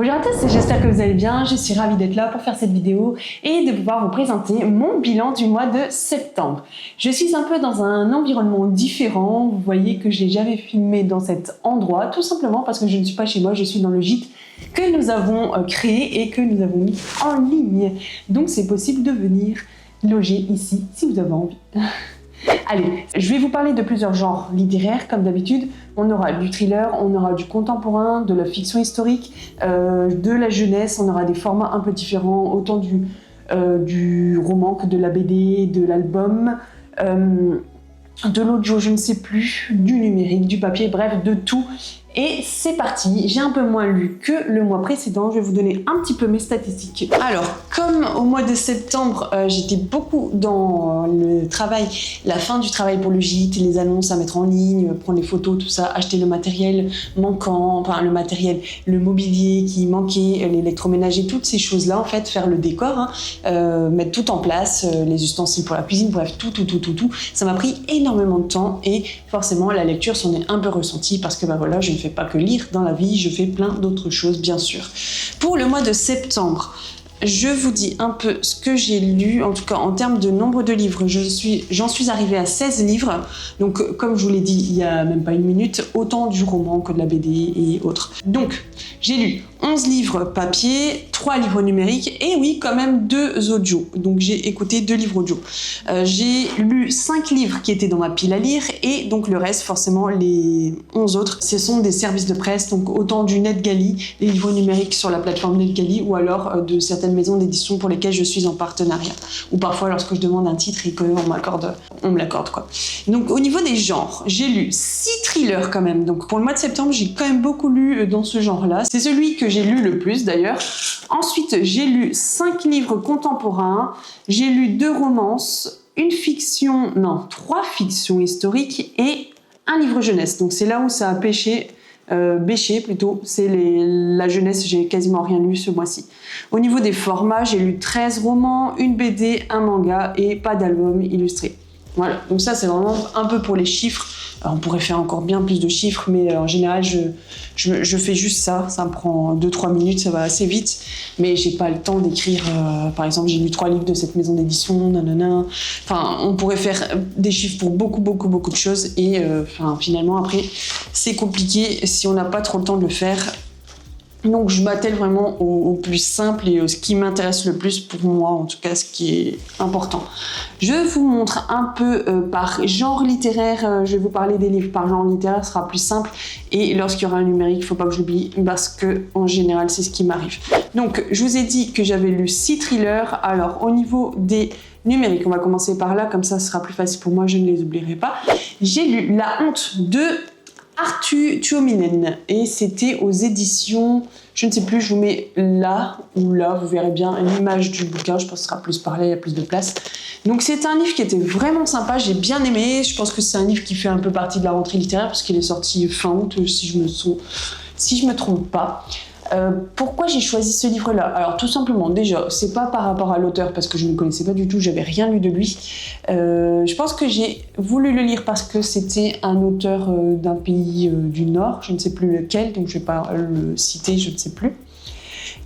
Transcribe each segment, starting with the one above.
Bonjour à tous, j'espère que vous allez bien. Je suis ravie d'être là pour faire cette vidéo et de pouvoir vous présenter mon bilan du mois de septembre. Je suis un peu dans un environnement différent. Vous voyez que je n'ai jamais filmé dans cet endroit, tout simplement parce que je ne suis pas chez moi, je suis dans le gîte que nous avons créé et que nous avons mis en ligne. Donc c'est possible de venir loger ici si vous avez envie. Allez, je vais vous parler de plusieurs genres littéraires, comme d'habitude. On aura du thriller, on aura du contemporain, de la fiction historique, de la jeunesse, on aura des formats un peu différents, autant du roman que de la BD, de l'album, de l'audio, je ne sais plus, du numérique, du papier, bref, de tout. Et c'est parti, j'ai un peu moins lu que le mois précédent, je vais vous donner un petit peu mes statistiques. Alors, comme au mois de septembre, j'étais beaucoup dans le travail, la fin du travail pour le gîte, les annonces à mettre en ligne, prendre les photos, tout ça, acheter le matériel manquant, enfin le matériel, le mobilier qui manquait, l'électroménager, toutes ces choses-là, en fait, faire le décor, mettre tout en place, les ustensiles pour la cuisine, bref, tout. Ça m'a pris énormément de temps et forcément, la lecture s'en est un peu ressentie parce que bah voilà, je ne fais pas que lire dans la vie, je fais plein d'autres choses bien sûr. Pour le mois de septembre, je vous dis un peu ce que j'ai lu, en tout cas en termes de nombre de livres, j'en suis arrivée à 16 livres, donc comme je vous l'ai dit il y a même pas une minute, autant du roman que de la BD et autres. Donc j'ai lu 11 livres papier, 3 livres numériques et oui quand même 2 audios, donc j'ai écouté 2 livres audio. J'ai lu 5 livres qui étaient dans ma pile à lire et donc le reste forcément les 11 autres, ce sont des services de presse, donc autant du NetGalley, les livres numériques sur la plateforme NetGalley ou alors de certaines maisons d'édition pour lesquelles je suis en partenariat ou parfois lorsque je demande un titre et qu'on me l'accorde quoi. Donc au niveau des genres, j'ai lu 6 thrillers quand même, donc pour le mois de septembre j'ai quand même beaucoup lu dans ce genre là, c'est celui que j'ai lu le plus d'ailleurs. Ensuite j'ai lu 5 livres contemporains, j'ai lu 2 romances, 3 fictions historiques et un livre jeunesse, donc c'est là où ça a bêché plutôt, c'est la jeunesse, j'ai quasiment rien lu ce mois-ci. Au niveau des formats, j'ai lu 13 romans, une BD, un manga et pas d'album illustré. Voilà, donc ça c'est vraiment un peu pour les chiffres. Alors, on pourrait faire encore bien plus de chiffres, mais en général je fais juste ça me prend 2-3 minutes, ça va assez vite, mais j'ai pas le temps d'écrire, par exemple j'ai lu 3 livres de cette maison d'édition, nanana, enfin on pourrait faire des chiffres pour beaucoup de choses et finalement après c'est compliqué si on n'a pas trop le temps de le faire. Donc je m'attelle vraiment au plus simple et ce qui m'intéresse le plus pour moi, en tout cas ce qui est important. Je vous montre un peu par genre littéraire, je vais vous parler des livres par genre littéraire, ce sera plus simple. Et lorsqu'il y aura un numérique, il ne faut pas que j'oublie parce que en général c'est ce qui m'arrive. Donc je vous ai dit que j'avais lu 6 thrillers, alors au niveau des numériques, on va commencer par là, comme ça ce sera plus facile pour moi, je ne les oublierai pas. J'ai lu La honte de Arttu Tuominen et c'était aux éditions, je ne sais plus, je vous mets là ou là, vous verrez bien l'image du bouquin, je pense que ce sera plus parlé, il y a plus de place. Donc c'est un livre qui était vraiment sympa, j'ai bien aimé, je pense que c'est un livre qui fait un peu partie de la rentrée littéraire parce qu'il est sorti fin août si je me trompe pas. Pourquoi j'ai choisi ce livre-là? Alors tout simplement, déjà, c'est pas par rapport à l'auteur parce que je ne connaissais pas du tout, j'avais rien lu de lui. Je pense que j'ai voulu le lire parce que c'était un auteur d'un pays du Nord, je ne sais plus lequel, donc je vais pas le citer, je ne sais plus.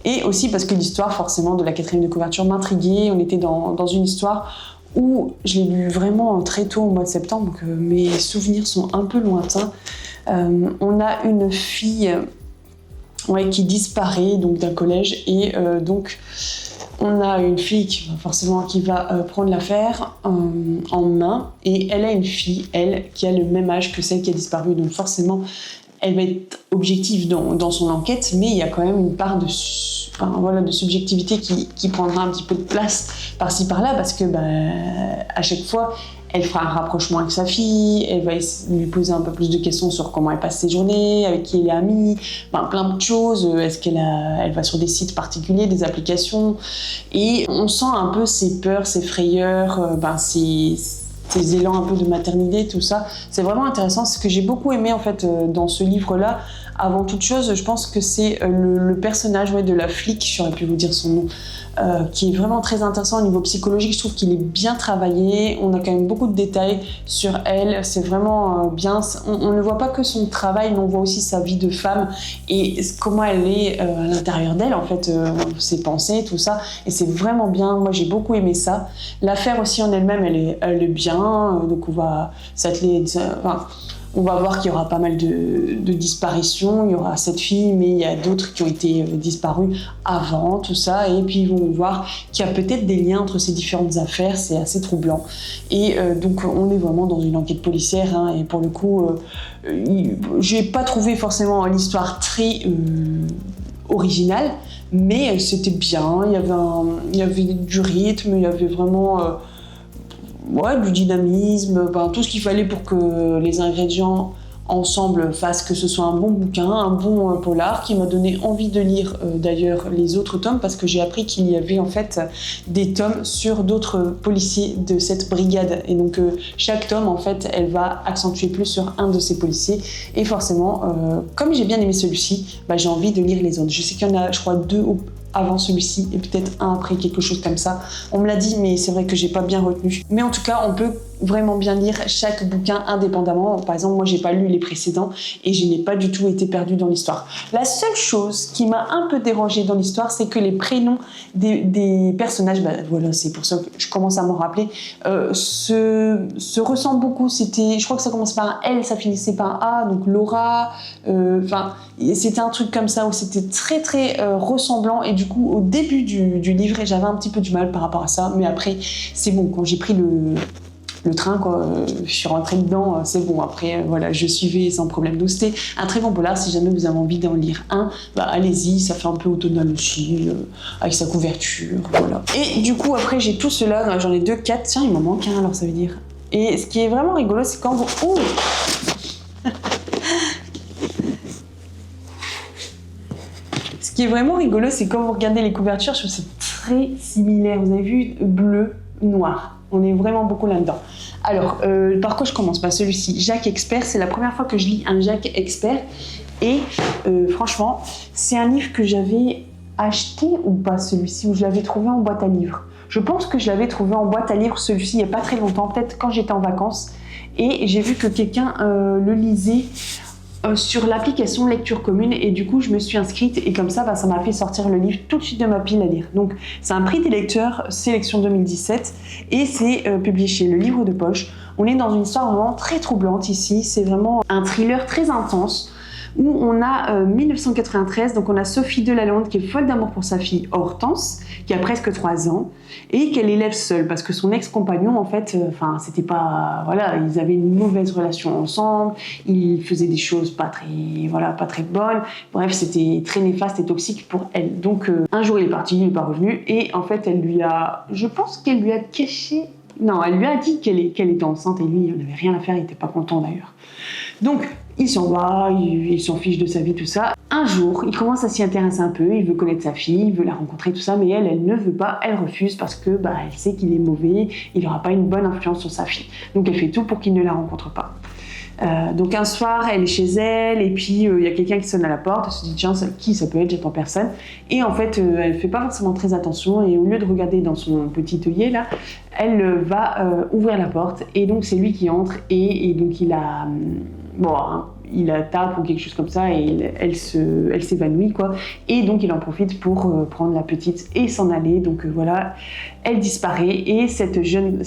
Et aussi parce que l'histoire, forcément, de la 4e de couverture m'intriguait. On était dans une histoire où je l'ai lu vraiment très tôt au mois de septembre, donc mes souvenirs sont un peu lointains. On a une fille qui disparaît donc d'un collège et donc on a une fille qui va prendre l'affaire en main et elle a une fille, qui a le même âge que celle qui a disparu, donc forcément elle va être objective dans son enquête, mais il y a quand même une part de subjectivité qui prendra un petit peu de place par-ci par-là parce que à chaque fois elle fera un rapprochement avec sa fille, elle va lui poser un peu plus de questions sur comment elle passe ses journées, avec qui elle est amie, plein de choses. Est-ce elle va sur des sites particuliers, des applications, et on sent un peu ses peurs, ses frayeurs, ses élans un peu de maternité, tout ça. C'est vraiment intéressant. Ce que j'ai beaucoup aimé en fait dans ce livre-là, avant toute chose, je pense que c'est le personnage de la flic, j'aurais pu vous dire son nom, qui est vraiment très intéressant au niveau psychologique. Je trouve qu'il est bien travaillé, on a quand même beaucoup de détails sur elle, c'est vraiment bien. On ne voit pas que son travail, mais on voit aussi sa vie de femme et comment elle est à l'intérieur d'elle, en fait, ses pensées, tout ça, et c'est vraiment bien. Moi j'ai beaucoup aimé ça. L'affaire aussi en elle-même, elle est bien, donc on va s'atteler, on va voir qu'il y aura pas mal de disparitions. Il y aura cette fille, mais il y a d'autres qui ont été disparues avant, tout ça. Et puis ils vont voir qu'il y a peut-être des liens entre ces différentes affaires. C'est assez troublant. Et donc on est vraiment dans une enquête policière. Hein, et pour le coup, j'ai pas trouvé forcément l'histoire très originale, mais c'était bien. Il y avait du rythme, il y avait vraiment... du dynamisme, tout ce qu'il fallait pour que les ingrédients ensemble fassent que ce soit un bon bouquin, un bon polar, qui m'a donné envie de lire d'ailleurs les autres tomes, parce que j'ai appris qu'il y avait en fait des tomes sur d'autres policiers de cette brigade, et donc chaque tome en fait elle va accentuer plus sur un de ces policiers, et forcément comme j'ai bien aimé celui-ci, j'ai envie de lire les autres. Je sais qu'il y en a, je crois, 2 avant celui-ci et peut-être un après, quelque chose comme ça. On me l'a dit, mais c'est vrai que j'ai pas bien retenu. Mais en tout cas, on peut vraiment bien lire chaque bouquin indépendamment. Par exemple, moi j'ai pas lu les précédents et je n'ai pas du tout été perdue dans l'histoire. La seule chose qui m'a un peu dérangée dans l'histoire, c'est que les prénoms des personnages, voilà, c'est pour ça que je commence à m'en rappeler, se ressemblent beaucoup. Je crois que ça commence par un L, ça finissait par un A, donc Laura, c'était un truc comme ça où c'était très très ressemblant, et du coup au début du livre j'avais un petit peu du mal par rapport à ça, mais après c'est bon, quand j'ai pris le train, je suis rentrée dedans, c'est bon, après voilà, je suivais sans problème. Donc c'était un très bon polar. Si jamais vous avez envie d'en lire un, allez-y, ça fait un peu automnal aussi, avec sa couverture, voilà. Et du coup après j'ai tout cela, j'en ai 2, 4, tiens il m'en manque un, alors ça veut dire. Et ce qui est vraiment rigolo, c'est quand vous... Oh Ce qui est vraiment rigolo, c'est quand vous regardez les couvertures, je trouve que c'est très similaire. Vous avez vu, bleu, noir. On est vraiment beaucoup là-dedans. Alors, par quoi je commence ? Celui-ci, Jacques Expert, c'est la première fois que je lis un Jacques Expert. Et franchement, c'est un livre que j'avais acheté ou pas, celui-ci, ou je l'avais trouvé en boîte à livres. Je pense que je l'avais trouvé en boîte à livres, celui-ci, il n'y a pas très longtemps, peut-être quand j'étais en vacances. Et j'ai vu que quelqu'un le lisait sur l'application Lecture Commune, et du coup je me suis inscrite, et comme ça ça m'a fait sortir le livre tout de suite de ma pile à lire. Donc c'est un prix des lecteurs sélection 2017 et c'est publié chez Le Livre de Poche. On est dans une histoire vraiment très troublante ici, c'est vraiment un thriller très intense où on a 1993, donc on a Sophie Delalande qui est folle d'amour pour sa fille Hortense, qui a presque 3 ans, et qu'elle élève seule, parce que son ex-compagnon, en fait, c'était pas... Voilà, ils avaient une mauvaise relation ensemble, ils faisaient des choses pas très bonnes, bref, c'était très néfaste et toxique pour elle. Donc, un jour, il est parti, il n'est pas revenu, et en fait, je pense qu'elle lui a caché... Non, elle lui a dit qu'elle était enceinte, et lui, il n'avait rien à faire, il n'était pas content d'ailleurs. Donc, il s'en va, il s'en fiche de sa vie, tout ça. Un jour, il commence à s'y intéresser un peu, il veut connaître sa fille, il veut la rencontrer, tout ça, mais elle ne veut pas, elle refuse parce que elle sait qu'il est mauvais, il n'aura pas une bonne influence sur sa fille. Donc elle fait tout pour qu'il ne la rencontre pas. Donc un soir, elle est chez elle, et puis il y a quelqu'un qui sonne à la porte, elle se dit tiens, qui ça peut être, j'attends personne. Et en fait, elle fait pas forcément très attention, et au lieu de regarder dans son petit œillet là, elle va ouvrir la porte, et donc c'est lui qui entre, et donc il a... il la tape ou quelque chose comme ça, et elle s'évanouit, quoi. Et donc il en profite pour prendre la petite et s'en aller. Donc voilà, elle disparaît, et cette jeune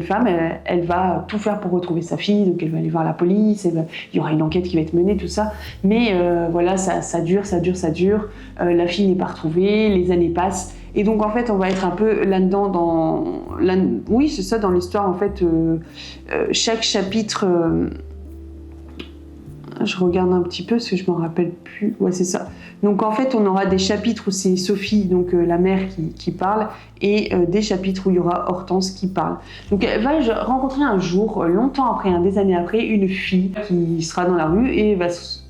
femme, elle va tout faire pour retrouver sa fille. Donc elle va aller voir la police, il y aura une enquête qui va être menée, tout ça. Mais voilà, ça dure. La fille n'est pas retrouvée, les années passent. Et donc en fait, on va être un peu là-dedans, oui, c'est ça, dans l'histoire, en fait, chaque chapitre... Je regarde un petit peu parce que je m'en rappelle plus. Ouais, c'est ça. Donc en fait, on aura des chapitres où c'est Sophie, donc la mère, qui parle, et des chapitres où il y aura Hortense qui parle. Donc elle va rencontrer un jour, longtemps après, des années après, une fille qui sera dans la rue, et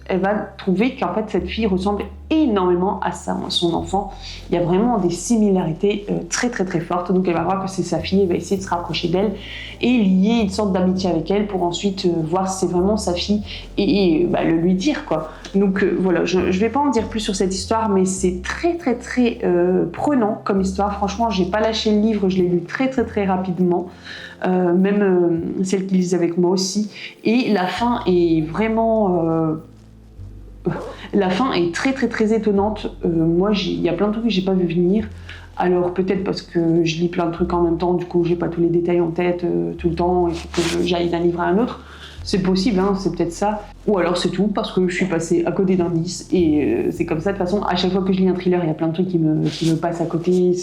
elle va trouver qu'en fait cette fille ressemble énormément à son enfant. Il y a vraiment des similarités très très très fortes, donc elle va voir que c'est sa fille, elle va essayer de se rapprocher d'elle et lier une sorte d'amitié avec elle pour ensuite voir si c'est vraiment sa fille et le lui dire quoi. Donc voilà, je vais pas en dire plus sur cette histoire, mais c'est très très très prenant comme histoire. Franchement, j'ai pas lâché le livre, je l'ai lu très très très rapidement. Même celle qui lisait avec moi aussi, et la fin est vraiment la fin est très très très étonnante. Moi il y a plein de trucs que j'ai pas vu venir, alors peut-être parce que je lis plein de trucs en même temps, du coup j'ai pas tous les détails en tête tout le temps, il faut que j'aille d'un livre à un autre. C'est possible, hein, c'est peut-être ça. Ou alors c'est tout, parce que je suis passée à côté d'indices. Et c'est comme ça, de toute façon, à chaque fois que je lis un thriller, il y a plein de trucs qui me passent à côté.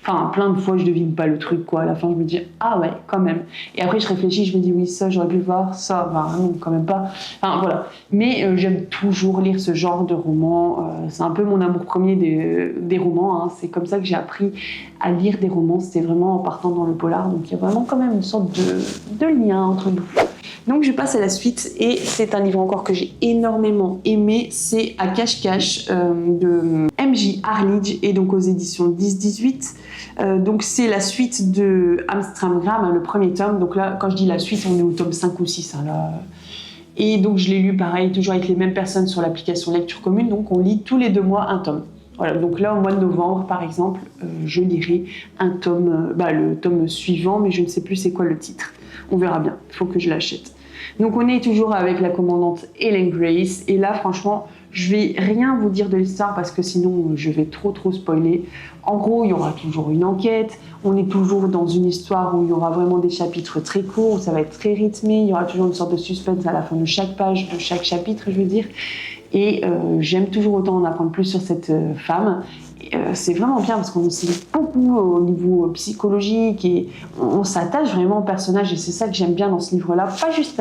Enfin, plein de fois, je devine pas le truc, quoi. À la fin, je me dis, ah ouais, quand même. Et après, je réfléchis, je me dis, oui, ça, j'aurais pu le voir, ça, non, quand même pas. Enfin, voilà. Mais j'aime toujours lire ce genre de romans. C'est un peu mon amour premier des romans, hein. C'est comme ça que j'ai appris à lire des romans. C'était vraiment en partant dans le polar. Donc, il y a vraiment quand même une sorte de lien entre nous. Donc je passe à la suite et c'est un livre encore que j'ai énormément aimé, c'est À cache-cache de M.J. Arlidge et donc aux éditions 10-18. Donc c'est la suite de Amstramgram, le premier tome. Donc là, quand je dis la suite, on est au tome 5 ou 6. Hein, là. Et donc je l'ai lu pareil, toujours avec les mêmes personnes sur l'application Lecture Commune. Donc on lit tous les 2 mois un tome. Voilà, donc là, au mois de novembre, par exemple, je lirai un tome, le tome suivant, mais je ne sais plus c'est quoi le titre. On verra bien, il faut que je l'achète. Donc on est toujours avec la commandante Ellen Grace, et là, franchement, je vais rien vous dire de l'histoire parce que sinon, je vais trop spoiler. En gros, il y aura toujours une enquête, on est toujours dans une histoire où il y aura vraiment des chapitres très courts, où ça va être très rythmé, il y aura toujours une sorte de suspense à la fin de chaque page, de chaque chapitre, je veux dire. Et j'aime toujours autant en apprendre plus sur cette femme. C'est vraiment bien parce qu'on sait beaucoup au niveau psychologique et on s'attache vraiment au personnage, et c'est ça que j'aime bien dans ce livre-là. Pas juste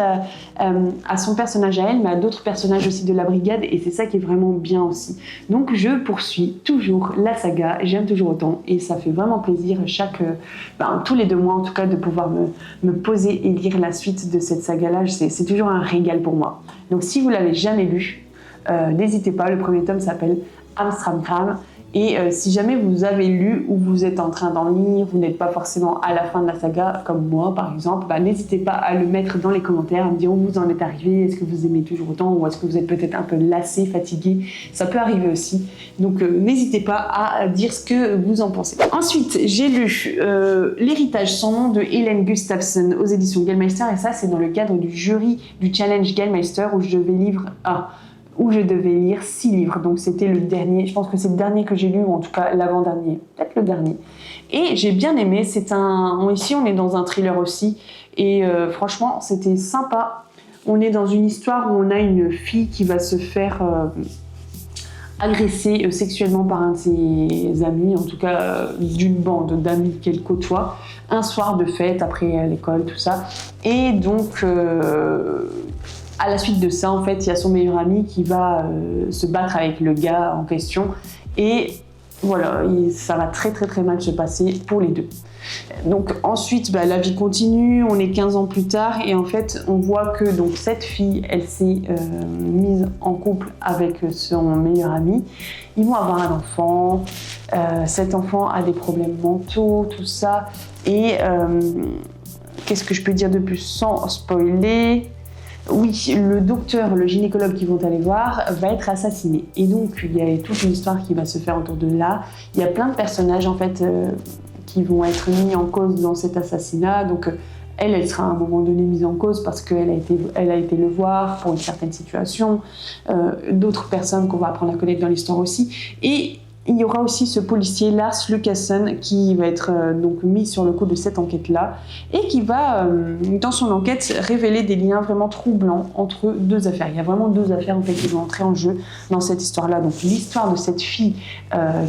à son personnage à elle, mais à d'autres personnages aussi de la brigade, et c'est ça qui est vraiment bien aussi. Donc je poursuis toujours la saga, j'aime toujours autant et ça fait vraiment plaisir tous les 2 mois en tout cas de pouvoir me poser et lire la suite de cette saga-là. C'est toujours un régal pour moi. Donc si vous l'avez jamais lu, n'hésitez pas, le premier tome s'appelle Amstramgram. Et si jamais vous avez lu ou vous êtes en train d'en lire, vous n'êtes pas forcément à la fin de la saga, comme moi par exemple, n'hésitez pas à le mettre dans les commentaires, à me dire où vous en êtes arrivé, est-ce que vous aimez toujours autant ou est-ce que vous êtes peut-être un peu lassé, fatigué, ça peut arriver aussi. Donc n'hésitez pas à dire ce que vous en pensez. Ensuite, j'ai lu L'héritage sans nom de Hélène Gustafsson aux éditions Gellmeister, et ça c'est dans le cadre du jury du challenge Gellmeister où je devais lire 6 livres. Donc c'était le dernier, je pense que c'est le dernier que j'ai lu, ou en tout cas l'avant-dernier, peut-être le dernier. Et j'ai bien aimé, ici on est dans un thriller aussi, et franchement c'était sympa. On est dans une histoire où on a une fille qui va se faire agresser sexuellement par un de ses amis, en tout cas d'une bande d'amis qu'elle côtoie, un soir de fête après l'école, tout ça. Et donc à la suite de ça, en fait, il y a son meilleur ami qui va se battre avec le gars en question. Et voilà, ça va très très très mal se passer pour les deux. Donc ensuite, la vie continue, on est 15 ans plus tard, et en fait, on voit que donc, cette fille, elle s'est mise en couple avec son meilleur ami. Ils vont avoir un enfant, cet enfant a des problèmes mentaux, tout ça. Et qu'est-ce que je peux dire de plus sans spoiler ? Oui, le docteur, le gynécologue qu'ils vont aller voir va être assassiné. Et donc, il y a toute une histoire qui va se faire autour de là. Il y a plein de personnages, en fait, qui vont être mis en cause dans cet assassinat. Donc, elle sera à un moment donné mise en cause parce qu'elle a été le voir pour une certaine situation. D'autres personnes qu'on va apprendre à connaître dans l'histoire aussi. Et il y aura aussi ce policier Lars Lucassen qui va être donc mis sur le coup de cette enquête-là et qui va, dans son enquête, révéler des liens vraiment troublants entre 2 affaires. Il y a vraiment 2 affaires en fait, qui vont entrer en jeu dans cette histoire-là. Donc l'histoire de cette fille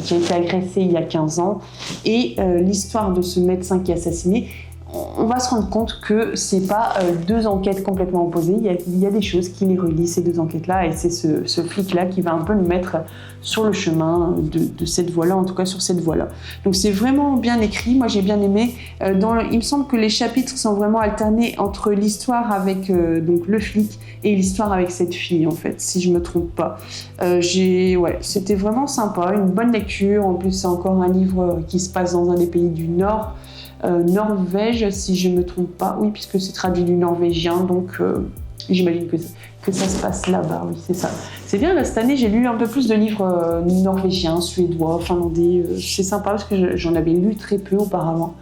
qui a été agressée il y a 15 ans et l'histoire de ce médecin qui est assassiné. on va se rendre compte que c'est pas deux enquêtes complètement opposées. Il y a des choses qui les relient, ces deux enquêtes-là, et c'est ce flic-là qui va un peu nous mettre sur le chemin de cette voie-là, en tout cas sur cette voie-là. Donc c'est vraiment bien écrit, moi j'ai bien aimé. Il me semble que les chapitres sont vraiment alternés entre l'histoire avec donc le flic et l'histoire avec cette fille, en fait, si je me trompe pas. C'était vraiment sympa, une bonne lecture. En plus c'est encore un livre qui se passe dans un des pays du Nord. Norvège, si je ne me trompe pas, oui, puisque c'est traduit du norvégien, donc j'imagine que ça se passe là-bas, oui, c'est ça. C'est bien, là, cette année, j'ai lu un peu plus de livres norvégiens, suédois, finlandais, c'est sympa parce que j'en avais lu très peu auparavant,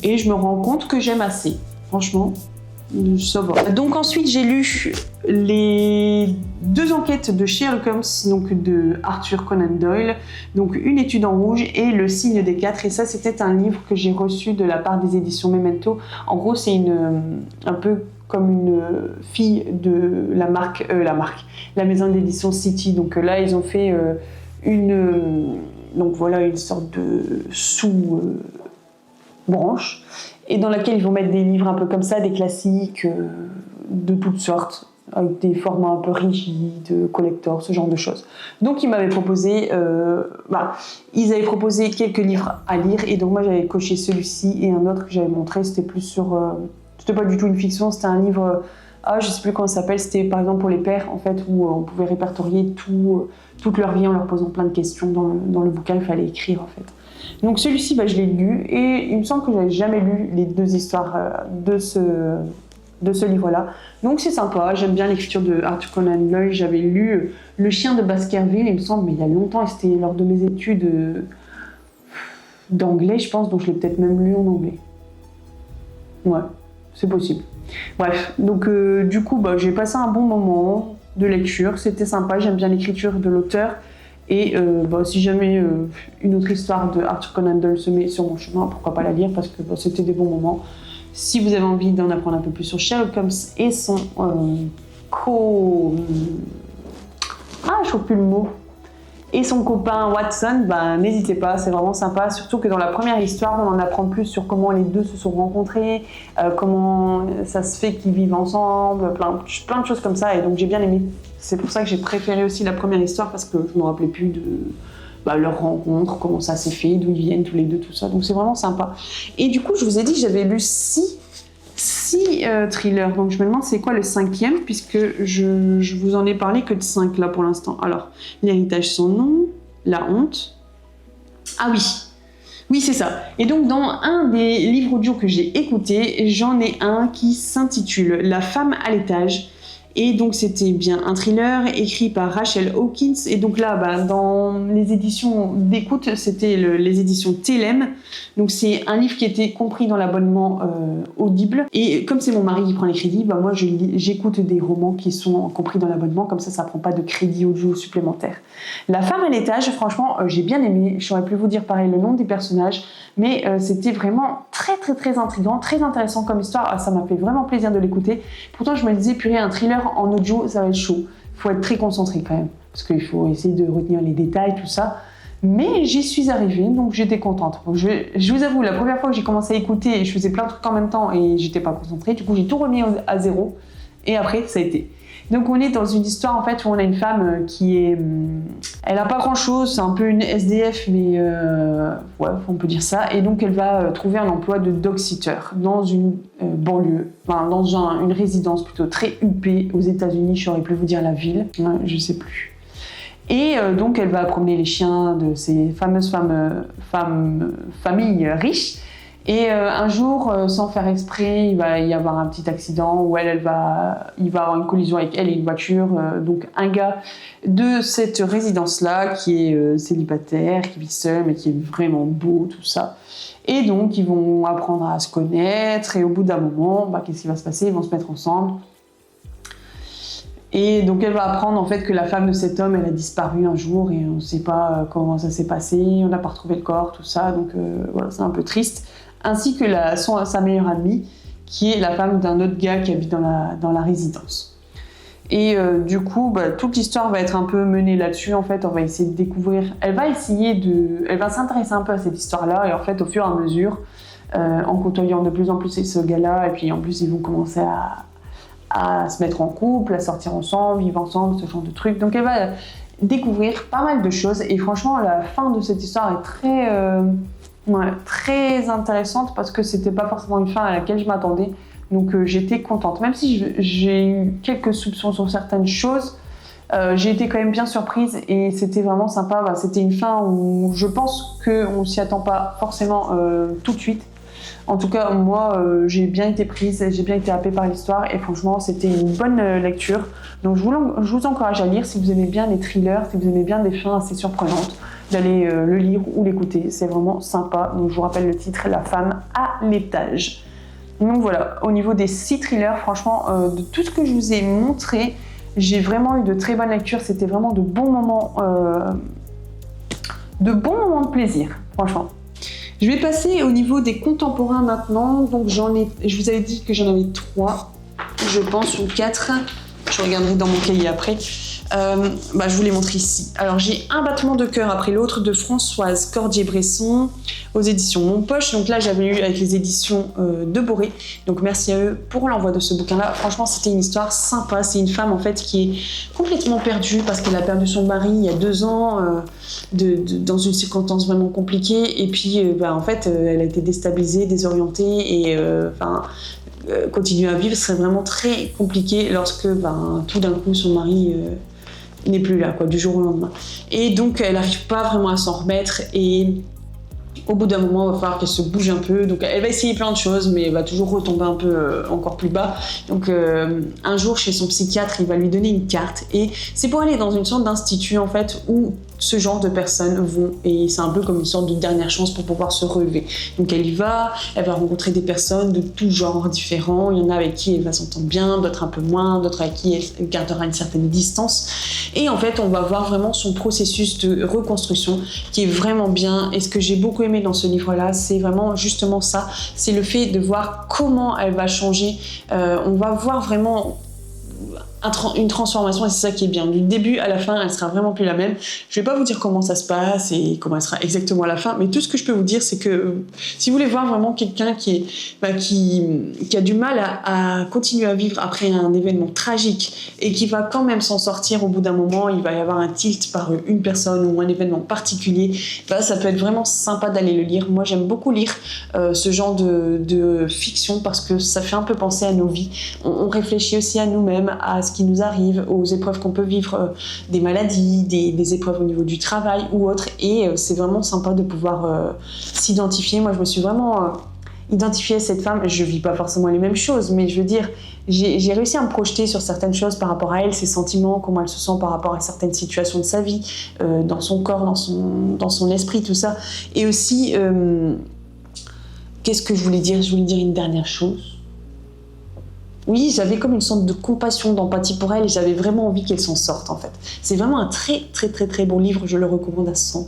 et je me rends compte que j'aime assez, franchement. Ça va. Donc ensuite j'ai lu les deux enquêtes de Sherlock Holmes, donc de Arthur Conan Doyle, donc Une étude en rouge et Le signe des quatre, et ça c'était un livre que j'ai reçu de la part des éditions Memento. En gros c'est un peu comme une fille de la maison d'édition City, donc là ils ont fait une sorte de sous-branche, et dans laquelle ils vont mettre des livres un peu comme ça, des classiques de toutes sortes, avec des formats un peu rigides, collector, ce genre de choses. Donc ils m'avaient proposé, ils avaient proposé quelques livres à lire, et donc moi j'avais coché celui-ci et un autre que j'avais montré, c'était plus sur... c'était pas du tout une fiction, c'était un livre... je sais plus comment ça s'appelle, c'était par exemple pour les pères, en fait, où on pouvait répertorier toute leur vie en leur posant plein de questions dans le bouquin, il fallait écrire, en fait. Donc celui-ci, je l'ai lu, et il me semble que j'avais jamais lu les deux histoires de ce livre-là. Donc c'est sympa, j'aime bien l'écriture de Arthur Conan Doyle. J'avais lu Le chien de Baskerville, il me semble, mais il y a longtemps, et c'était lors de mes études d'anglais, je pense, donc je l'ai peut-être même lu en anglais. Ouais, c'est possible. Bref, donc du coup, j'ai passé un bon moment de lecture, c'était sympa, j'aime bien l'écriture de l'auteur. Et si jamais une autre histoire de Arthur Conan Doyle se met sur mon chemin, pourquoi pas la lire, parce que c'était des bons moments. Si vous avez envie d'en apprendre un peu plus sur Sherlock Holmes et son je trouve plus le mot. Et son copain Watson, n'hésitez pas, c'est vraiment sympa. Surtout que dans la première histoire, on en apprend plus sur comment les deux se sont rencontrés, comment ça se fait qu'ils vivent ensemble, plein de choses comme ça. Et donc j'ai bien aimé. C'est pour ça que j'ai préféré aussi la première histoire, parce que je ne me rappelais plus de leur rencontre, comment ça s'est fait, d'où ils viennent tous les deux, tout ça. Donc c'est vraiment sympa. Et du coup, je vous ai dit que j'avais lu 6 thrillers. Donc je me demande c'est quoi le 5e, puisque je vous en ai parlé que de 5 là pour l'instant. Alors, L'héritage sans nom, La honte. Ah oui, c'est ça. Et donc dans un des livres audio que j'ai écouté, j'en ai un qui s'intitule La femme à l'étage. Et donc c'était bien un thriller écrit par Rachel Hawkins, et donc là dans les éditions d'écoute c'était les éditions Telem, donc c'est un livre qui était compris dans l'abonnement Audible, et comme c'est mon mari qui prend les crédits, moi j'écoute des romans qui sont compris dans l'abonnement, comme ça prend pas de crédit audio supplémentaire. La femme à l'étage, franchement j'ai bien aimé, j'aurais pu vous dire pareil le nom des personnages, mais c'était vraiment très très très intriguant, très intéressant comme histoire. Ça m'a fait vraiment plaisir de l'écouter. Pourtant je me disais purée, un thriller en audio ça va être chaud, il faut être très concentré quand même, parce qu'il faut essayer de retenir les détails, tout ça, mais j'y suis arrivée, donc j'étais contente. Donc je vous avoue, la première fois que j'ai commencé à écouter, je faisais plein de trucs en même temps et j'étais pas concentrée, du coup j'ai tout remis à zéro, et après ça a été. Donc on est dans une histoire en fait où on a une femme qui est... elle a pas grand chose, c'est un peu une SDF, mais on peut dire ça. Et donc elle va trouver un emploi de dog-sitter dans une banlieue, dans une résidence plutôt très huppée aux États-Unis, j'aurais pu vous dire la ville, je sais plus. Et donc elle va promener les chiens de ces fameuses familles riches. Et un jour, sans faire exprès, il va y avoir un petit accident où il va avoir une collision avec elle et une voiture. Donc un gars de cette résidence-là qui est célibataire, qui vit seul, mais qui est vraiment beau, tout ça. Et donc ils vont apprendre à se connaître, et au bout d'un moment, qu'est-ce qui va se passer? Ils vont se mettre ensemble. Et donc elle va apprendre en fait que la femme de cet homme, elle a disparu un jour, et on ne sait pas comment ça s'est passé, on n'a pas retrouvé le corps, tout ça. Donc c'est un peu triste. Ainsi que sa meilleure amie, qui est la femme d'un autre gars qui habite dans la résidence. Et du coup, toute l'histoire va être un peu menée là-dessus. En fait, on va essayer de découvrir... Elle va s'intéresser un peu à cette histoire-là, et en fait, au fur et à mesure, en côtoyant de plus en plus ce gars-là, et puis en plus ils vont commencer à se mettre en couple, à sortir ensemble, vivre ensemble, ce genre de trucs. Donc elle va découvrir pas mal de choses, et franchement la fin de cette histoire est très intéressante, parce que c'était pas forcément une fin à laquelle je m'attendais. Donc j'étais contente, même si j'ai eu quelques soupçons sur certaines choses. J'ai été quand même bien surprise, et c'était vraiment sympa. C'était une fin où je pense qu'on s'y attend pas forcément tout de suite. En tout cas, moi, j'ai bien été prise, j'ai bien été happée par l'histoire, et franchement, c'était une bonne lecture. Donc je vous encourage à lire si vous aimez bien les thrillers, si vous aimez bien des fins assez surprenantes, d'aller le lire ou l'écouter. C'est vraiment sympa. Donc je vous rappelle le titre, La femme à l'étage. Donc voilà, au niveau des 6 thrillers, franchement, de tout ce que je vous ai montré, j'ai vraiment eu de très bonnes lectures. C'était vraiment de bons moments de plaisir, franchement. Je vais passer au niveau des contemporains maintenant. Donc je vous avais dit que j'en avais 3, je pense, ou 4. Je regarderai dans mon cahier après. Je vous les montre ici. Alors j'ai Un battement de cœur après l'autre de Françoise Cordier-Bresson aux éditions Mon Poche. Donc là j'avais eu avec les éditions de Boré. Donc merci à eux pour l'envoi de ce bouquin-là. Franchement c'était une histoire sympa. C'est une femme en fait qui est complètement perdue parce qu'elle a perdu son mari il y a 2 ans dans une circonstance vraiment compliquée. Et puis en fait elle a été déstabilisée, désorientée, et continuer à vivre serait vraiment très compliqué lorsque tout d'un coup son mari n'est plus là, du jour au lendemain. Et donc elle n'arrive pas vraiment à s'en remettre, et au bout d'un moment, il va falloir qu'elle se bouge un peu. Donc elle va essayer plein de choses, mais elle va toujours retomber un peu encore plus bas. Donc un jour, chez son psychiatre, il va lui donner une carte, et c'est pour aller dans une sorte d'institut en fait où ce genre de personnes vont, et c'est un peu comme une sorte de dernière chance pour pouvoir se relever. Donc elle y va, elle va rencontrer des personnes de tout genre différents. Il y en a avec qui elle va s'entendre bien, d'autres un peu moins, d'autres avec qui elle gardera une certaine distance. Et en fait, on va voir vraiment son processus de reconstruction qui est vraiment bien. Et ce que j'ai beaucoup aimé dans ce livre-là, c'est vraiment justement ça, c'est le fait de voir comment elle va changer. On va voir vraiment une transformation, et c'est ça qui est bien. Du début à la fin, elle sera vraiment plus la même. Je vais pas vous dire comment ça se passe et comment elle sera exactement à la fin, mais tout ce que je peux vous dire, c'est que si vous voulez voir vraiment quelqu'un qui a du mal à continuer à vivre après un événement tragique, et qui va quand même s'en sortir au bout d'un moment, il va y avoir un tilt par une personne ou un événement particulier, ça peut être vraiment sympa d'aller le lire. Moi j'aime beaucoup lire ce genre de fiction, parce que ça fait un peu penser à nos vies. On réfléchit aussi à nous-mêmes, à ce qui nous arrive, aux épreuves qu'on peut vivre, des maladies, des épreuves au niveau du travail ou autre, et c'est vraiment sympa de pouvoir s'identifier. Moi je me suis vraiment identifiée à cette femme. Je vis pas forcément les mêmes choses, mais je veux dire, j'ai réussi à me projeter sur certaines choses par rapport à elle, ses sentiments, comment elle se sent par rapport à certaines situations de sa vie, dans son corps, dans son esprit, tout ça. Et aussi, qu'est-ce que je voulais dire une dernière chose. Oui, j'avais comme une sorte de compassion, d'empathie pour elle, et j'avais vraiment envie qu'elle s'en sorte en fait. C'est vraiment un très très très très bon livre, je le recommande à 100%.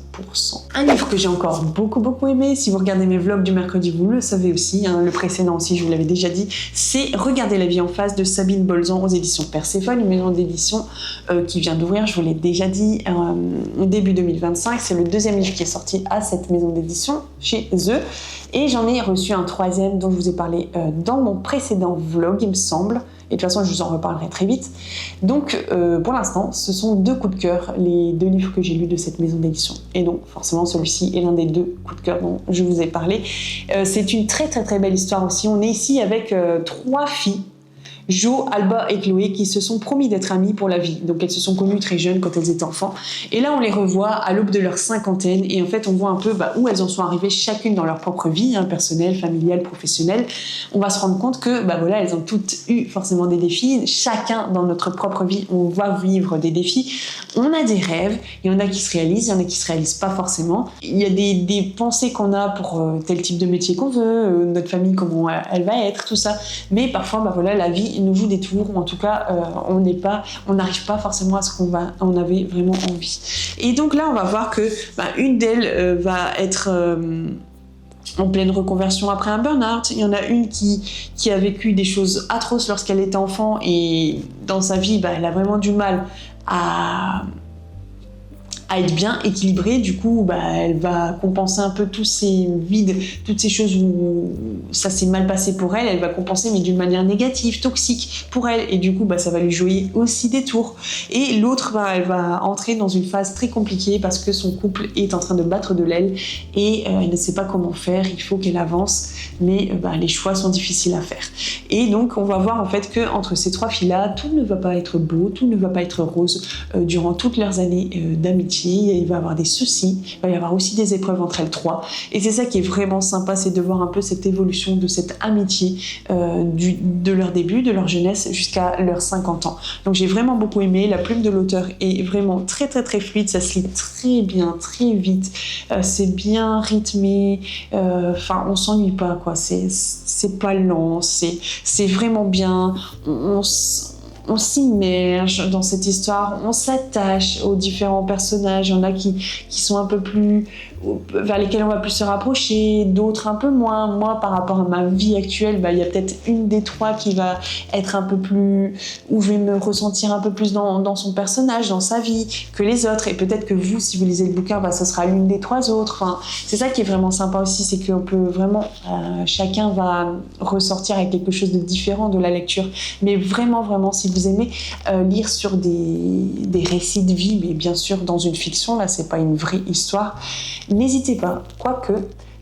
Un livre que j'ai encore beaucoup aimé, si vous regardez mes vlogs du mercredi, vous le savez aussi, le précédent aussi, je vous l'avais déjà dit, c'est Regarder la vie en face de Sabine Bolzan aux éditions Perséphone, une maison d'édition qui vient d'ouvrir, je vous l'ai déjà dit, début 2025. C'est le 2e livre qui est sorti à cette maison d'édition chez eux. Et j'en ai reçu un 3e dont je vous ai parlé dans mon précédent vlog, il me semble. Et de toute façon, je vous en reparlerai très vite. Donc, pour l'instant, ce sont 2 coups de cœur, les 2 livres que j'ai lus de cette maison d'édition. Et donc, forcément, celui-ci est l'un des 2 coups de cœur dont je vous ai parlé. C'est une très très très belle histoire aussi. On est ici avec 3 filles, Jo, Alba et Chloé, qui se sont promis d'être amies pour la vie. Donc elles se sont connues très jeunes quand elles étaient enfants. Et là, on les revoit à l'aube de leur cinquantaine. Et en fait, on voit un peu où elles en sont arrivées chacune dans leur propre vie, personnelle, familiale, professionnelle. On va se rendre compte que elles ont toutes eu forcément des défis. Chacun dans notre propre vie, on va vivre des défis. On a des rêves. Il y en a qui se réalisent, il y en a qui se réalisent pas forcément. Il y a des pensées qu'on a pour tel type de métier qu'on veut, notre famille, comment elle va être, tout ça. Mais parfois, la vie nous joue des tours, ou en tout cas on n'arrive pas forcément à ce on avait vraiment envie. Et donc là on va voir que une d'elles va être en pleine reconversion après un burn-out. Il y en a une qui a vécu des choses atroces lorsqu'elle était enfant, et dans sa vie elle a vraiment du mal à à être bien équilibrée. Du coup, elle va compenser un peu tous ces vides, toutes ces choses où ça s'est mal passé pour elle. Elle va compenser, mais d'une manière négative, toxique pour elle. Et du coup, ça va lui jouer aussi des tours. Et l'autre, elle va entrer dans une phase très compliquée parce que son couple est en train de battre de l'aile et elle ne sait pas comment faire. Il faut qu'elle avance, mais les choix sont difficiles à faire. Et donc, on va voir en fait que entre ces trois filles-là, tout ne va pas être beau, tout ne va pas être rose durant toutes leurs années d'amitié. Il va y avoir des soucis, il va y avoir aussi des épreuves entre elles trois. Et c'est ça qui est vraiment sympa, c'est de voir un peu cette évolution de cette amitié de leur début, de leur jeunesse jusqu'à leurs 50 ans. Donc j'ai vraiment beaucoup aimé. La plume de l'auteur est vraiment très très très fluide, ça se lit très bien, très vite. C'est bien rythmé. On s'ennuie pas quoi. C'est pas lent. C'est vraiment bien. On s'immerge dans cette histoire, on s'attache aux différents personnages. Il y en a qui sont un peu plus vers lesquels on va plus se rapprocher, d'autres un peu moins. Moi, par rapport à ma vie actuelle, il y a peut-être une des trois qui va être un peu plus, où je vais me ressentir un peu plus dans son personnage, dans sa vie, que les autres. Et peut-être que vous, si vous lisez le bouquin, ce sera une des trois autres. Enfin, c'est ça qui est vraiment sympa aussi, c'est qu'on peut vraiment, chacun va ressortir avec quelque chose de différent de la lecture. Mais vraiment, vraiment, si vous aimez lire sur des récits de vie, mais bien sûr dans une fiction, là, c'est pas une vraie histoire, n'hésitez pas, quoique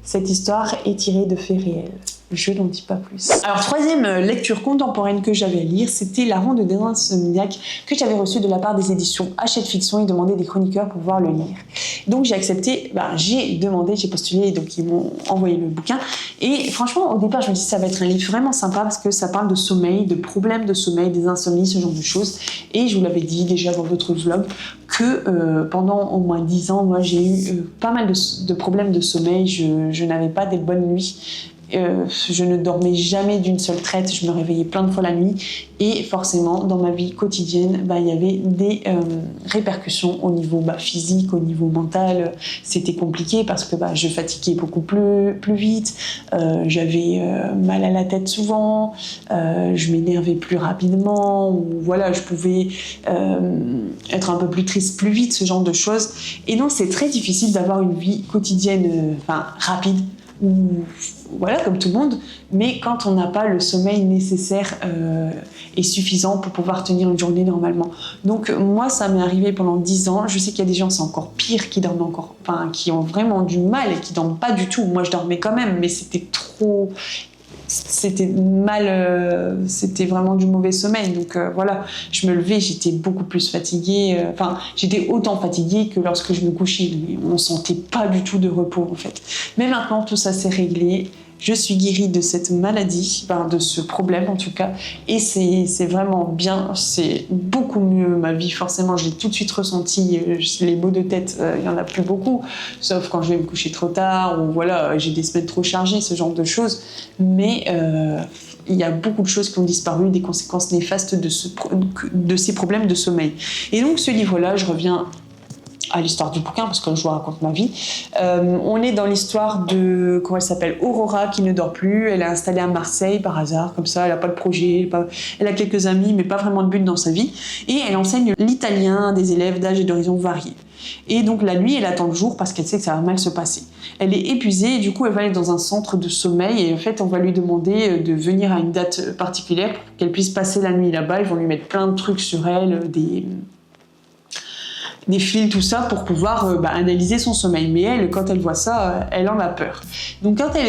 cette histoire est tirée de faits réels. Je n'en dis pas plus. Alors, troisième lecture contemporaine que j'avais à lire, c'était La Ronde des Insomniaques que j'avais reçue de la part des éditions Hachette Fiction. Ils demandaient des chroniqueurs pour pouvoir le lire. Donc, j'ai accepté, j'ai postulé, donc ils m'ont envoyé le bouquin. Et franchement, au départ, je me dis ça va être un livre vraiment sympa parce que ça parle de sommeil, de problèmes de sommeil, des insomnies, ce genre de choses. Et je vous l'avais dit déjà dans votre vlog que pendant au moins 10 ans, moi, j'ai eu pas mal de problèmes de sommeil. Je n'avais pas des bonnes nuits. Je ne dormais jamais d'une seule traite, je me réveillais plein de fois la nuit et forcément dans ma vie quotidienne il y avait des répercussions au niveau physique, au niveau mental. C'était compliqué parce que je fatiguais beaucoup plus vite, j'avais mal à la tête souvent, je m'énervais plus rapidement, ou je pouvais être un peu plus triste plus vite, ce genre de choses. Et donc c'est très difficile d'avoir une vie quotidienne rapide, ou comme tout le monde, mais quand on n'a pas le sommeil nécessaire et suffisant pour pouvoir tenir une journée normalement. Donc moi, ça m'est arrivé pendant 10 ans. Je sais qu'il y a des gens, c'est encore pire, qui dorment qui ont vraiment du mal et qui dorment pas du tout. Moi, je dormais quand même, mais c'était vraiment du mauvais sommeil. Donc je me levais, j'étais beaucoup plus fatiguée. J'étais autant fatiguée que lorsque je me couchais. Mais on sentait pas du tout de repos en fait. Mais maintenant, tout ça s'est réglé. Je suis guérie de cette maladie, de ce problème en tout cas, et c'est vraiment bien, c'est beaucoup mieux ma vie, forcément je l'ai tout de suite ressenti, les maux de tête, il n'y en a plus beaucoup, sauf quand je vais me coucher trop tard, ou j'ai des semaines trop chargées, ce genre de choses, mais il y a beaucoup de choses qui ont disparu, des conséquences néfastes de ces problèmes de sommeil. Et donc ce livre-là, je reviens à l'histoire du bouquin parce que je vous raconte ma vie. On est dans l'histoire de, comment elle s'appelle, Aurora, qui ne dort plus. Elle est installée à Marseille par hasard, comme ça, elle n'a pas de projet, elle a quelques amis, mais pas vraiment de but dans sa vie. Et elle enseigne l'italien à des élèves d'âge et d'horizons variés. Et donc la nuit, elle attend le jour parce qu'elle sait que ça va mal se passer. Elle est épuisée et du coup, elle va aller dans un centre de sommeil et en fait, on va lui demander de venir à une date particulière pour qu'elle puisse passer la nuit là-bas. Ils vont lui mettre plein de trucs sur elle, des fils, tout ça, pour pouvoir analyser son sommeil. Mais elle, quand elle voit ça, elle en a peur. Donc quand elle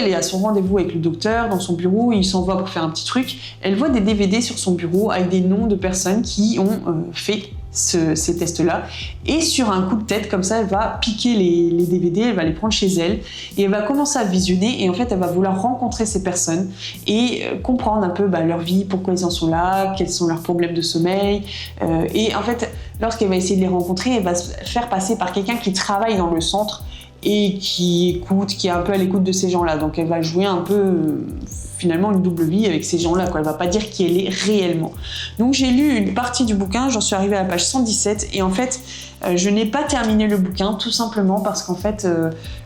est à son rendez-vous avec le docteur, dans son bureau, il s'en va pour faire un petit truc, elle voit des DVD sur son bureau avec des noms de personnes qui ont fait ces tests-là. Et sur un coup de tête, comme ça, elle va piquer les DVD, elle va les prendre chez elle et elle va commencer à visionner. Et en fait, elle va vouloir rencontrer ces personnes et comprendre un peu leur vie, pourquoi ils en sont là, quels sont leurs problèmes de sommeil. Et en fait, lorsqu'elle va essayer de les rencontrer, elle va se faire passer par quelqu'un qui travaille dans le centre et qui écoute, qui est un peu à l'écoute de ces gens-là. Donc elle va jouer un peu finalement une double vie avec ces gens-là, quoi. Elle va pas dire qui elle est réellement. Donc j'ai lu une partie du bouquin, j'en suis arrivée à la page 117 et en fait je n'ai pas terminé le bouquin tout simplement parce qu'en fait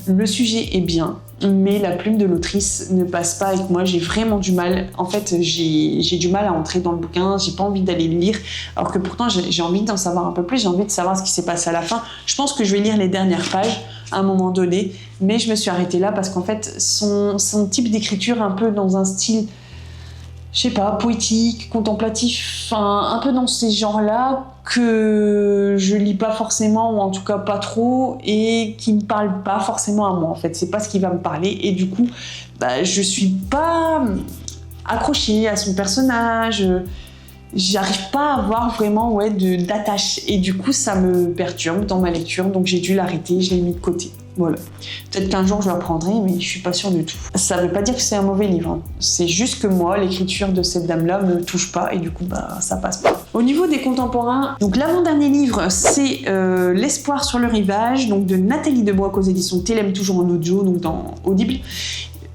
le sujet est bien, mais la plume de l'autrice ne passe pas avec moi. J'ai vraiment du mal. En fait, j'ai du mal à entrer dans le bouquin. J'ai pas envie d'aller le lire, alors que pourtant j'ai envie d'en savoir un peu plus. J'ai envie de savoir ce qui s'est passé à la fin. Je pense que je vais lire les dernières pages à un moment donné, mais je me suis arrêtée là parce qu'en fait, son type d'écriture un peu dans un style, je sais pas, poétique, contemplatif, enfin un peu dans ces genres-là que je lis pas forcément, ou en tout cas pas trop, et qui me parle pas forcément à moi. En fait, c'est pas ce qui va me parler, et du coup, je suis pas accrochée à son personnage. J'arrive pas à avoir vraiment d'attache, et du coup ça me perturbe dans ma lecture, donc j'ai dû l'arrêter, je l'ai mis de côté. Voilà. Peut-être qu'un jour je le reprendrai, mais je suis pas sûre du tout. Ça veut pas dire que c'est un mauvais livre, hein. C'est juste que moi, l'écriture de cette dame-là me touche pas, et du coup ça passe pas. Au niveau des contemporains, donc l'avant-dernier livre, c'est L'espoir sur le rivage, donc de Nathalie Debois, aux éditions Télème, toujours en audio, donc dans Audible.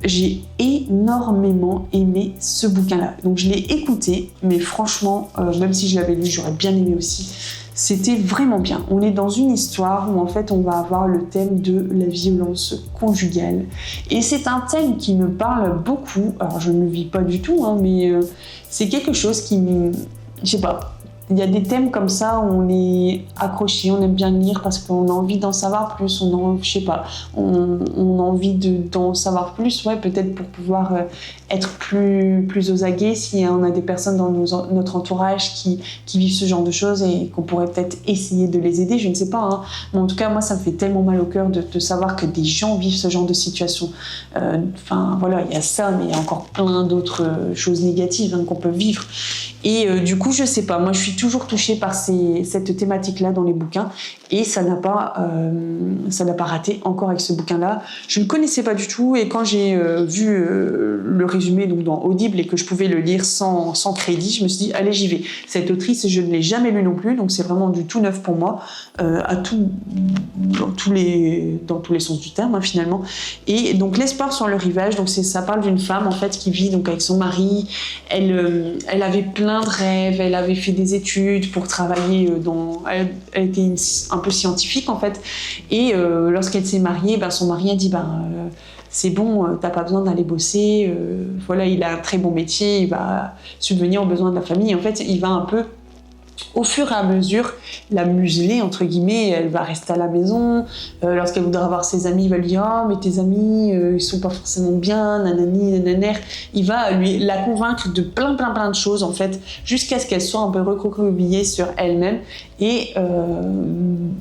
J'ai énormément aimé ce bouquin-là. Donc je l'ai écouté, mais franchement, même si je l'avais lu, j'aurais bien aimé aussi. C'était vraiment bien. On est dans une histoire où en fait on va avoir le thème de la violence conjugale. Et c'est un thème qui me parle beaucoup. Alors je ne le vis pas du tout, hein, mais c'est quelque chose qui me... Je sais pas. Il y a des thèmes comme ça où on est accroché, on aime bien lire parce qu'on a envie d'en savoir plus, on a envie d'en savoir plus, peut-être pour pouvoir être plus aux aguets si on a des personnes dans notre entourage qui vivent ce genre de choses et qu'on pourrait peut-être essayer de les aider, je ne sais pas, hein. Mais en tout cas, moi, ça me fait tellement mal au cœur de savoir que des gens vivent ce genre de situation. Voilà, il y a ça, mais il y a encore plein d'autres choses négatives, hein, qu'on peut vivre. Et du coup, je sais pas, moi je suis toujours touchée par cette thématique-là dans les bouquins, et ça n'a pas raté encore avec ce bouquin-là. Je ne connaissais pas du tout, et quand j'ai vu le résumé donc dans Audible et que je pouvais le lire sans crédit, je me suis dit allez, j'y vais. Cette autrice, je ne l'ai jamais lue non plus, donc c'est vraiment du tout neuf pour moi, dans tous les sens du terme, hein, finalement. Et donc L'espoir sur le rivage, donc ça parle d'une femme en fait qui vit donc avec son mari. Elle avait plein de rêves, elle avait fait des études pour travailler elle était un peu scientifique en fait, et lorsqu'elle s'est mariée, son mari a dit c'est bon, t'as pas besoin d'aller bosser, voilà, il a un très bon métier, il va subvenir aux besoins de la famille. En fait, il va un peu, au fur et à mesure, la museler, entre guillemets. Elle va rester à la maison. Lorsqu'elle voudra voir ses amis, il va lui dire « Ah, mais tes amis, ils sont pas forcément bien, nanani, nananer ». Il va la convaincre de plein de choses, en fait, jusqu'à ce qu'elle soit un peu recroquevillée sur elle-même. Et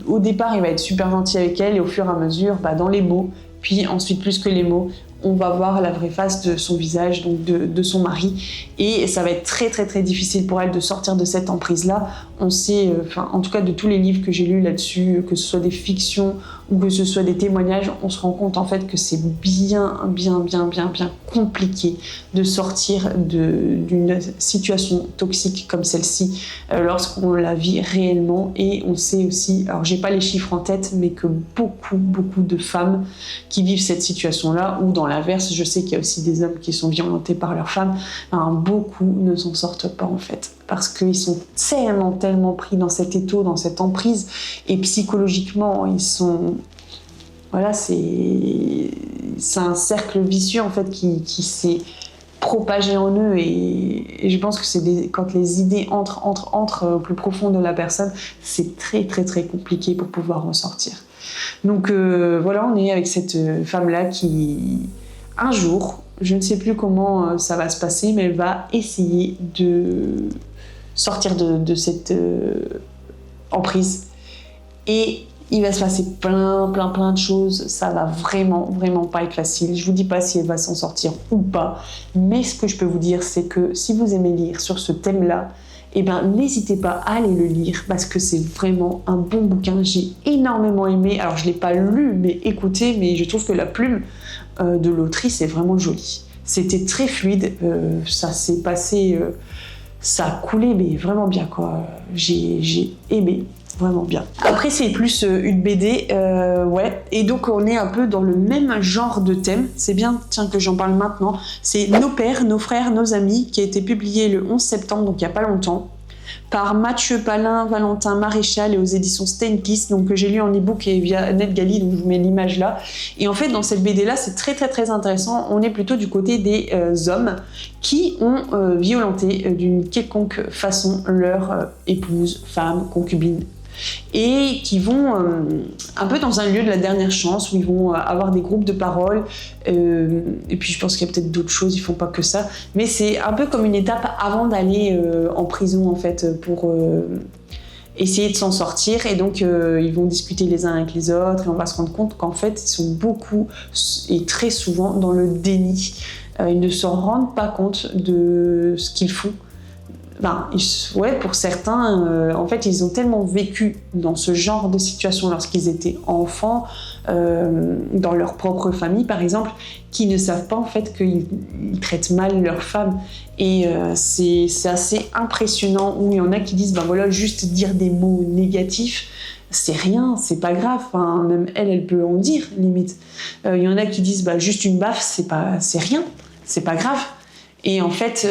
au départ, il va être super gentil avec elle, et au fur et à mesure, dans les mots, puis ensuite, plus que les mots, on va voir la vraie face de son visage, donc de son mari, et ça va être très difficile pour elle de sortir de cette emprise-là. On sait, en tout cas de tous les livres que j'ai lus là-dessus, que ce soit des fictions ou que ce soit des témoignages, on se rend compte en fait que c'est bien compliqué de sortir d'une situation toxique comme celle-ci lorsqu'on la vit réellement. Et on sait aussi, alors j'ai pas les chiffres en tête, mais que beaucoup de femmes qui vivent cette situation-là, ou dans l'inverse, je sais qu'il y a aussi des hommes qui sont violentés par leurs femmes, beaucoup ne s'en sortent pas en fait, parce qu'ils sont tellement pris dans cet étau, dans cette emprise, et psychologiquement ils sont... Voilà, c'est un cercle vicieux en fait qui s'est propagé en eux, et je pense que quand les idées entrent au plus profond de la personne, c'est très compliqué pour pouvoir en sortir. Donc voilà, on est avec cette femme-là qui, un jour, je ne sais plus comment ça va se passer, mais elle va essayer de sortir de cette emprise. Et il va se passer plein de choses. Ça va vraiment pas être facile. Je vous dis pas si elle va s'en sortir ou pas, mais ce que je peux vous dire, c'est que si vous aimez lire sur ce thème-là, n'hésitez pas à aller le lire, parce que c'est vraiment un bon bouquin. J'ai énormément aimé. Alors je l'ai pas lu, mais écoutez, mais je trouve que la plume de l'autrice est vraiment jolie. C'était très fluide, ça s'est passé, ça a coulé, mais vraiment bien quoi. J'ai aimé. vraiment bien. Après, c'est plus une BD, ouais. Et donc, on est un peu dans le même genre de thème. C'est bien, tiens, que j'en parle maintenant. C'est Nos pères, nos frères, nos amis, qui a été publié le 11 septembre, donc il n'y a pas longtemps, par Mathieu Palin, Valentin Maréchal et aux éditions Steinkiss, donc que j'ai lu en e-book et via NetGalley, donc je vous mets l'image là. Et en fait, dans cette BD-là, c'est très très très intéressant. On est plutôt du côté des hommes qui ont violenté d'une quelconque façon leur épouse, femme, concubine, et qui vont un peu dans un lieu de la dernière chance où ils vont avoir des groupes de parole, et puis je pense qu'il y a peut-être d'autres choses, ils font pas que ça, mais c'est un peu comme une étape avant d'aller en prison en fait, pour essayer de s'en sortir. Et donc ils vont discuter les uns avec les autres et on va se rendre compte qu'en fait ils sont beaucoup et très souvent dans le déni. Ils ne se rendent pas compte de ce qu'ils font. Ben, ouais, pour certains, en fait, ils ont tellement vécu dans ce genre de situation lorsqu'ils étaient enfants, dans leur propre famille, par exemple, qu'ils ne savent pas en fait qu'ils traitent mal leur femme. Et c'est assez impressionnant, où il y en a qui disent, ben voilà, juste dire des mots négatifs, c'est rien, c'est pas grave. Enfin, même elle peut en dire, limite. Il y en a qui disent, bah, juste une baffe, c'est rien, c'est pas grave. Et en fait,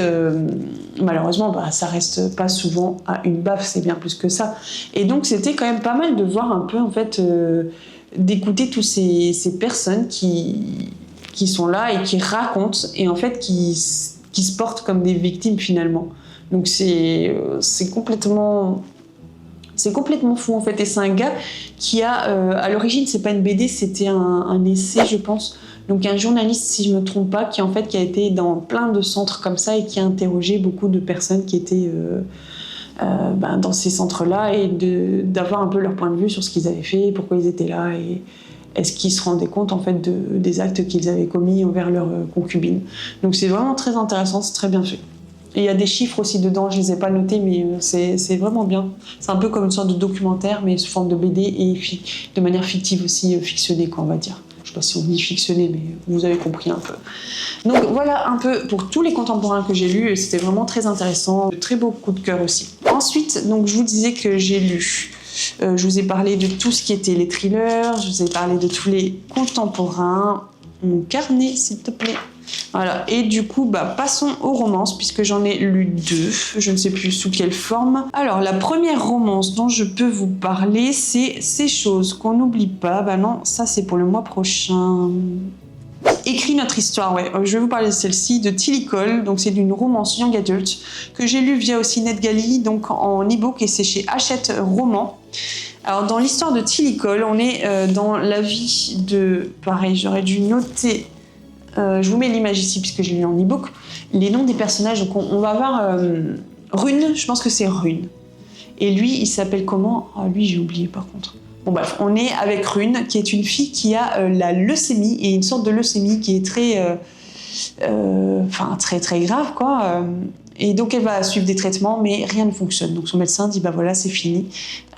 malheureusement, bah, ça reste pas souvent à une baffe, c'est bien plus que ça. Et donc, c'était quand même pas mal de voir un peu, en fait, d'écouter tous ces personnes qui sont là et qui racontent, et en fait, qui se portent comme des victimes, finalement. Donc, c'est complètement fou, en fait. Et c'est un gars qui a, à l'origine, c'est pas une BD, c'était un essai, je pense. Donc un journaliste, si je me trompe pas, qui a été dans plein de centres comme ça et qui a interrogé beaucoup de personnes qui étaient dans ces centres-là, et d'avoir un peu leur point de vue sur ce qu'ils avaient fait, pourquoi ils étaient là, et est-ce qu'ils se rendaient compte en fait des actes qu'ils avaient commis envers leur concubine. Donc c'est vraiment très intéressant, c'est très bien fait. Et il y a des chiffres aussi dedans, je les ai pas notés, mais c'est vraiment bien. C'est un peu comme une sorte de documentaire, mais sous forme de BD et de manière fictive aussi, fictionnée, quoi, on va dire. Je sais pas si on dit fictionné, mais vous avez compris un peu. Donc voilà un peu pour tous les contemporains que j'ai lus, c'était vraiment très intéressant, de très beaux coups de cœur aussi. Ensuite, donc je vous disais que j'ai lu, je vous ai parlé de tout ce qui était les thrillers, je vous ai parlé de tous les contemporains. Mon carnet, s'il te plaît. Voilà, et du coup, passons aux romances, puisque j'en ai lu 2, je ne sais plus sous quelle forme. Alors, la première romance dont je peux vous parler, c'est Ces choses qu'on n'oublie pas. Bah non, ça c'est pour le mois prochain. Écrit notre histoire, ouais. Je vais vous parler de celle-ci, de Tilly Cole. Donc c'est d'une romance young adult que j'ai lue via aussi NetGalley, donc en e-book, et c'est chez Hachette Roman. Alors dans l'histoire de Tilly Cole, on est dans la vie de... Pareil, j'aurais dû noter... je vous mets l'image ici puisque j'ai lu en e-book. Les noms des personnages, donc on va avoir Rune, je pense que c'est Rune. Et lui, il s'appelle comment? Ah, lui, j'ai oublié par contre. Bon bref, on est avec Rune, qui est une fille qui a la leucémie, et une sorte de leucémie qui est très très grave, quoi. Et donc elle va suivre des traitements, mais rien ne fonctionne. Donc son médecin dit, bah voilà, c'est fini.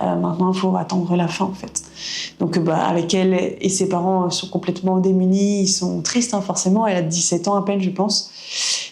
Maintenant, il faut attendre la fin, en fait. Donc avec elle et ses parents sont complètement démunis, ils sont tristes, hein, forcément. Elle a 17 ans à peine, je pense.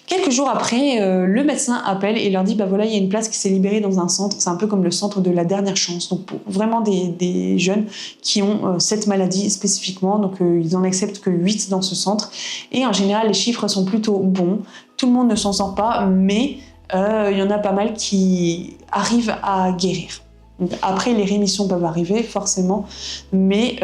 Quelques jours après, le médecin appelle et leur dit, bah voilà, il y a une place qui s'est libérée dans un centre. C'est un peu comme le centre de la dernière chance. Donc pour vraiment des jeunes qui ont cette maladie spécifiquement. Donc ils en acceptent que 8 dans ce centre. Et en général, les chiffres sont plutôt bons. Tout le monde ne s'en sort pas, mais il y en a pas mal qui arrivent à guérir. Donc, après, les rémissions peuvent arriver, forcément, mais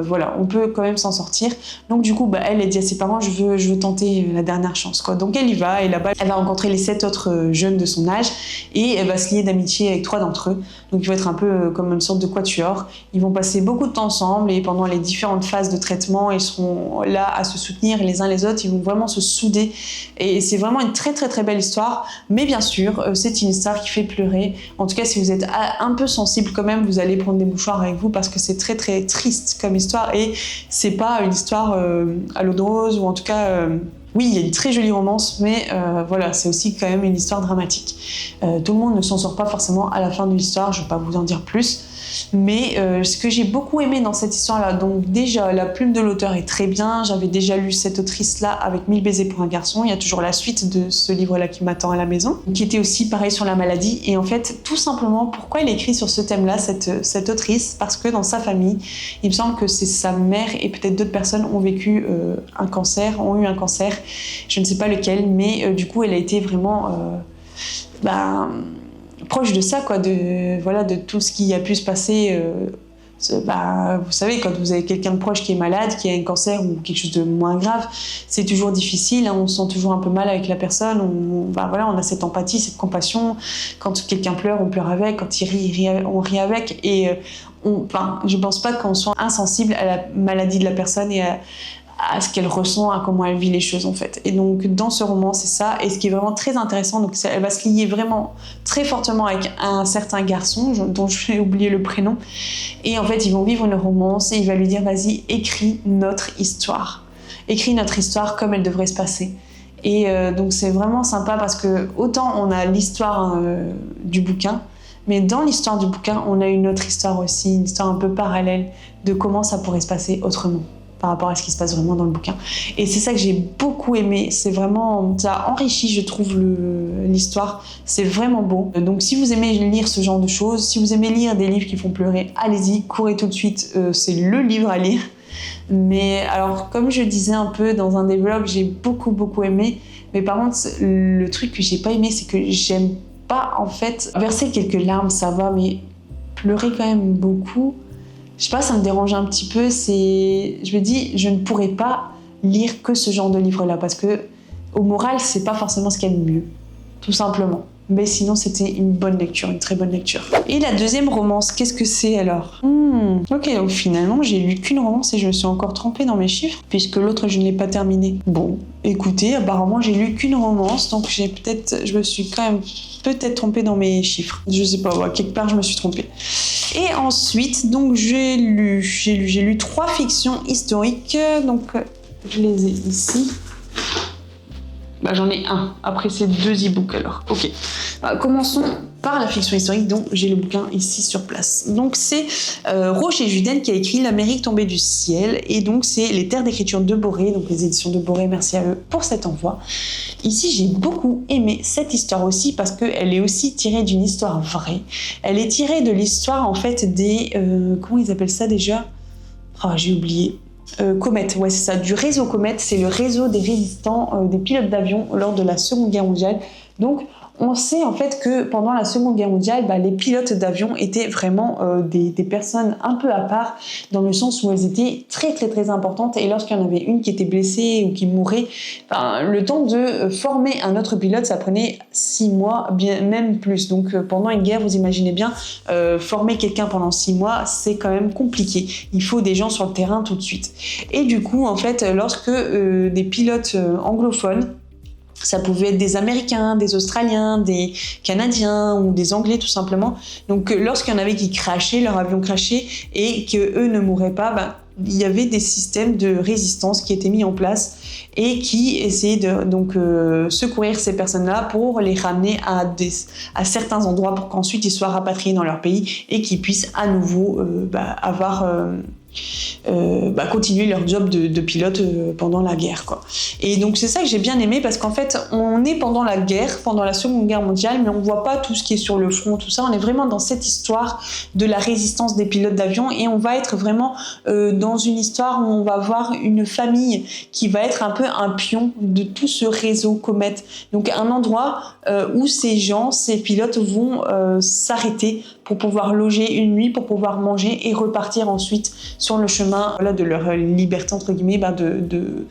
voilà, on peut quand même s'en sortir. Donc du coup, elle dit à ses parents, je veux tenter la dernière chance, quoi. Donc elle y va, et là-bas, elle va rencontrer les 7 autres jeunes de son âge, et elle va se lier d'amitié avec 3 d'entre eux. Donc ils vont être un peu comme une sorte de quatuor. Ils vont passer beaucoup de temps ensemble, et pendant les différentes phases de traitement, ils seront là à se soutenir les uns les autres. Ils vont vraiment se souder, et c'est vraiment une très très très belle histoire. Mais bien sûr, c'est une histoire qui fait pleurer. En tout cas, si vous êtes un peu sensible quand même, vous allez prendre des mouchoirs avec vous, parce que c'est très très triste comme histoire, et c'est pas une histoire à l'eau de rose, ou en tout cas oui, il y a une très jolie romance, mais voilà, c'est aussi quand même une histoire dramatique. Tout le monde ne s'en sort pas forcément à la fin de l'histoire, je vais pas vous en dire plus. Mais ce que j'ai beaucoup aimé dans cette histoire-là, donc déjà la plume de l'auteur est très bien, j'avais déjà lu cette autrice-là avec 1000 baisers pour un garçon, il y a toujours la suite de ce livre-là qui m'attend à la maison, qui était aussi pareil sur la maladie, et en fait tout simplement pourquoi elle écrit sur ce thème-là, cette autrice, parce que dans sa famille, il me semble que c'est sa mère et peut-être d'autres personnes ont vécu un cancer, ont eu un cancer, je ne sais pas lequel, mais du coup elle a été vraiment proche de ça, quoi, de tout ce qui a pu se passer. Vous savez, quand vous avez quelqu'un de proche qui est malade, qui a un cancer ou quelque chose de moins grave, c'est toujours difficile, hein, on se sent toujours un peu mal avec la personne, on a cette empathie, cette compassion. Quand quelqu'un pleure, on pleure avec, quand il rit, on rit avec. Et je pense pas qu'on soit insensible à la maladie de la personne et à ce qu'elle ressent, à comment elle vit les choses en fait. Et donc dans ce roman, c'est ça. Et ce qui est vraiment très intéressant, donc elle va se lier vraiment très fortement avec un certain garçon dont je vais oublier le prénom. Et en fait, ils vont vivre une romance et il va lui dire vas-y, écris notre histoire. Écris notre histoire comme elle devrait se passer. Et donc c'est vraiment sympa parce que autant on a l'histoire du bouquin, mais dans l'histoire du bouquin, on a une autre histoire aussi, une histoire un peu parallèle de comment ça pourrait se passer autrement par rapport à ce qui se passe vraiment dans le bouquin. Et c'est ça que j'ai beaucoup aimé. C'est vraiment, ça enrichit, je trouve, l'histoire. C'est vraiment beau. Donc si vous aimez lire ce genre de choses, si vous aimez lire des livres qui font pleurer, allez-y, courez tout de suite. C'est le livre à lire. Mais alors, comme je disais un peu dans un des vlogs, j'ai beaucoup aimé. Mais par contre, le truc que j'ai pas aimé, c'est que j'aime pas, en fait, verser quelques larmes, ça va, mais pleurer quand même beaucoup. Je sais pas, ça me dérange un petit peu. Je me dis, je ne pourrais pas lire que ce genre de livre-là parce que, au moral, c'est pas forcément ce qu'il y a de mieux, tout simplement. Mais sinon, c'était une bonne lecture, une très bonne lecture. Et la deuxième romance, qu'est-ce que c'est alors ? Ok, donc finalement, j'ai lu qu'une romance et je me suis encore trompée dans mes chiffres puisque l'autre, je ne l'ai pas terminée. Bon, écoutez, apparemment, j'ai lu qu'une romance, donc je me suis quand même peut-être trompée dans mes chiffres. Je sais pas, quelque part, je me suis trompée. Et ensuite, donc j'ai lu 3 fictions historiques, donc je les ai ici. J'en ai un, après c'est 2 e-books alors. Ok, commençons par la fiction historique dont j'ai le bouquin ici sur place. Donc c'est Roche et Juden qui a écrit L'Amérique tombée du ciel, et donc c'est les terres d'écriture de Boré, donc les éditions de Boré, merci à eux pour cet envoi. Ici j'ai beaucoup aimé cette histoire aussi parce qu'elle est aussi tirée d'une histoire vraie. Elle est tirée de l'histoire en fait des... comment ils appellent ça déjà ? J'ai oublié. Comet, ouais c'est ça, du réseau Comet, c'est le réseau des résistants, des pilotes d'avion lors de la Seconde Guerre mondiale. Donc on sait en fait que pendant la Seconde Guerre mondiale, les pilotes d'avion étaient vraiment des personnes un peu à part, dans le sens où elles étaient très importantes, et lorsqu'il y en avait une qui était blessée ou qui mourait, le temps de former un autre pilote, ça prenait 6 mois, bien, même plus. Donc pendant une guerre, vous imaginez bien, former quelqu'un pendant 6 mois, c'est quand même compliqué. Il faut des gens sur le terrain tout de suite. Et du coup, en fait, lorsque des pilotes anglophones, ça pouvait être des Américains, des Australiens, des Canadiens ou des Anglais tout simplement. Donc lorsqu'il y en avait qui crachaient, leur avion crachait et qu'eux ne mouraient pas, il y avait des systèmes de résistance qui étaient mis en place et qui essayaient de secourir ces personnes-là pour les ramener à certains endroits pour qu'ensuite ils soient rapatriés dans leur pays et qu'ils puissent à nouveau continuer leur job de pilote pendant la guerre, quoi. Et donc c'est ça que j'ai bien aimé parce qu'en fait on est pendant la guerre, pendant la Seconde Guerre mondiale, mais on voit pas tout ce qui est sur le front, tout ça. On est vraiment dans cette histoire de la résistance des pilotes d'avion et on va être vraiment dans une histoire où on va voir une famille qui va être un peu un pion de tout ce réseau Comet. Donc un endroit où ces pilotes vont s'arrêter pour pouvoir loger une nuit, pour pouvoir manger et repartir ensuite sur le chemin de leur liberté, entre guillemets, de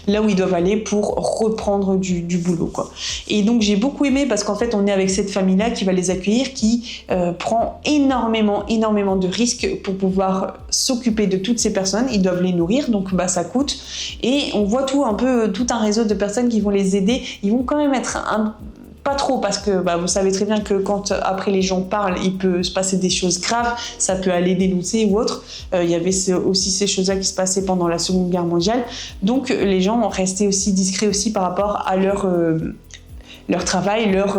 là où ils doivent aller pour reprendre du boulot, quoi. Et donc j'ai beaucoup aimé parce qu'en fait on est avec cette famille-là qui va les accueillir, qui prend énormément de risques pour pouvoir s'occuper de toutes ces personnes. Ils doivent les nourrir, donc ça coûte. Et on voit tout un réseau de personnes qui vont les aider. Ils vont quand même être pas trop, parce que vous savez très bien que quand après les gens parlent, il peut se passer des choses graves, ça peut aller dénoncer ou autre. Il y avait aussi ces choses-là qui se passaient pendant la Seconde Guerre mondiale. Donc les gens restaient aussi discrets aussi par rapport à leur travail, leur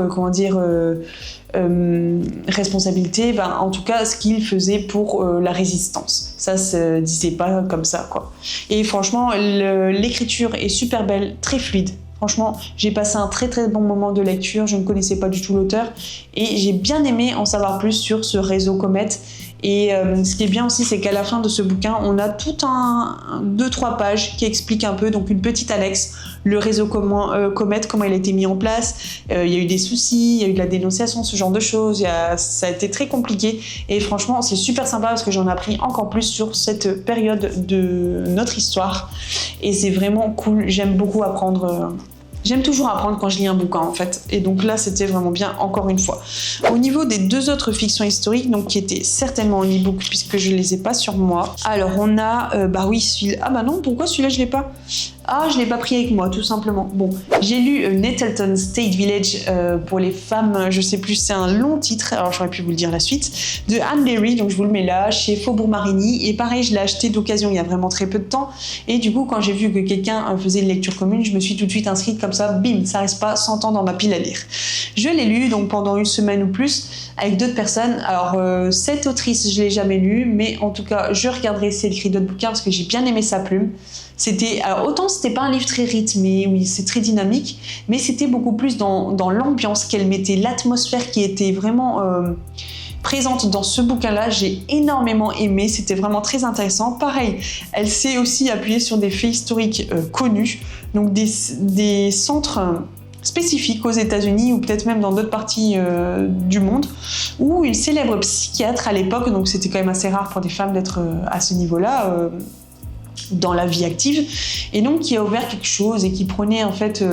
responsabilité, en tout cas ce qu'ils faisaient pour la résistance. Ça se disait pas comme ça, quoi. Et franchement, l'écriture est super belle, très fluide. Franchement, j'ai passé un très très bon moment de lecture, je ne connaissais pas du tout l'auteur et j'ai bien aimé en savoir plus sur ce réseau Comet. Et ce qui est bien aussi, c'est qu'à la fin de ce bouquin, on a tout 2-3 pages qui expliquent un peu, donc une petite annexe, le réseau Comet, comment il a été mis en place. Il y a eu des soucis, il y a eu de la dénonciation, ce genre de choses. Ça a été très compliqué. Et franchement, c'est super sympa parce que j'en ai appris encore plus sur cette période de notre histoire. Et c'est vraiment cool. J'aime beaucoup apprendre. J'aime toujours apprendre quand je lis un bouquin en fait, et donc là c'était vraiment bien encore une fois. Au niveau des 2 autres fictions historiques, donc qui étaient certainement en e-book puisque je les ai pas sur moi. Alors on a, non, pourquoi celui-là je l'ai pas? Ah, je l'ai pas pris avec moi, tout simplement. Bon, j'ai lu Nettleton State Village pour les femmes, je sais plus, c'est un long titre, alors j'aurais pu vous le dire la suite, de Anne Berry, donc je vous le mets là, chez Faubourg Marigny, et pareil, je l'ai acheté d'occasion il y a vraiment très peu de temps, et du coup, quand j'ai vu que quelqu'un faisait une lecture commune, je me suis tout de suite inscrite comme ça, bim, ça reste pas 100 ans dans ma pile à lire. Je l'ai lu, donc pendant une semaine ou plus, avec d'autres personnes. Alors, cette autrice, je l'ai jamais lue, mais en tout cas, je regarderai si elle écrit d'autres bouquins, parce que j'ai bien aimé sa plume. Alors autant c'était pas un livre très rythmé, oui c'est très dynamique, mais c'était beaucoup plus dans l'ambiance qu'elle mettait, l'atmosphère qui était vraiment présente dans ce bouquin-là. J'ai énormément aimé, c'était vraiment très intéressant. Pareil, elle s'est aussi appuyée sur des faits historiques connus, donc des centres spécifiques aux États-Unis ou peut-être même dans d'autres parties du monde, où une célèbre psychiatre à l'époque, donc c'était quand même assez rare pour des femmes d'être à ce niveau-là, dans la vie active, et donc qui a ouvert quelque chose et qui prenait en fait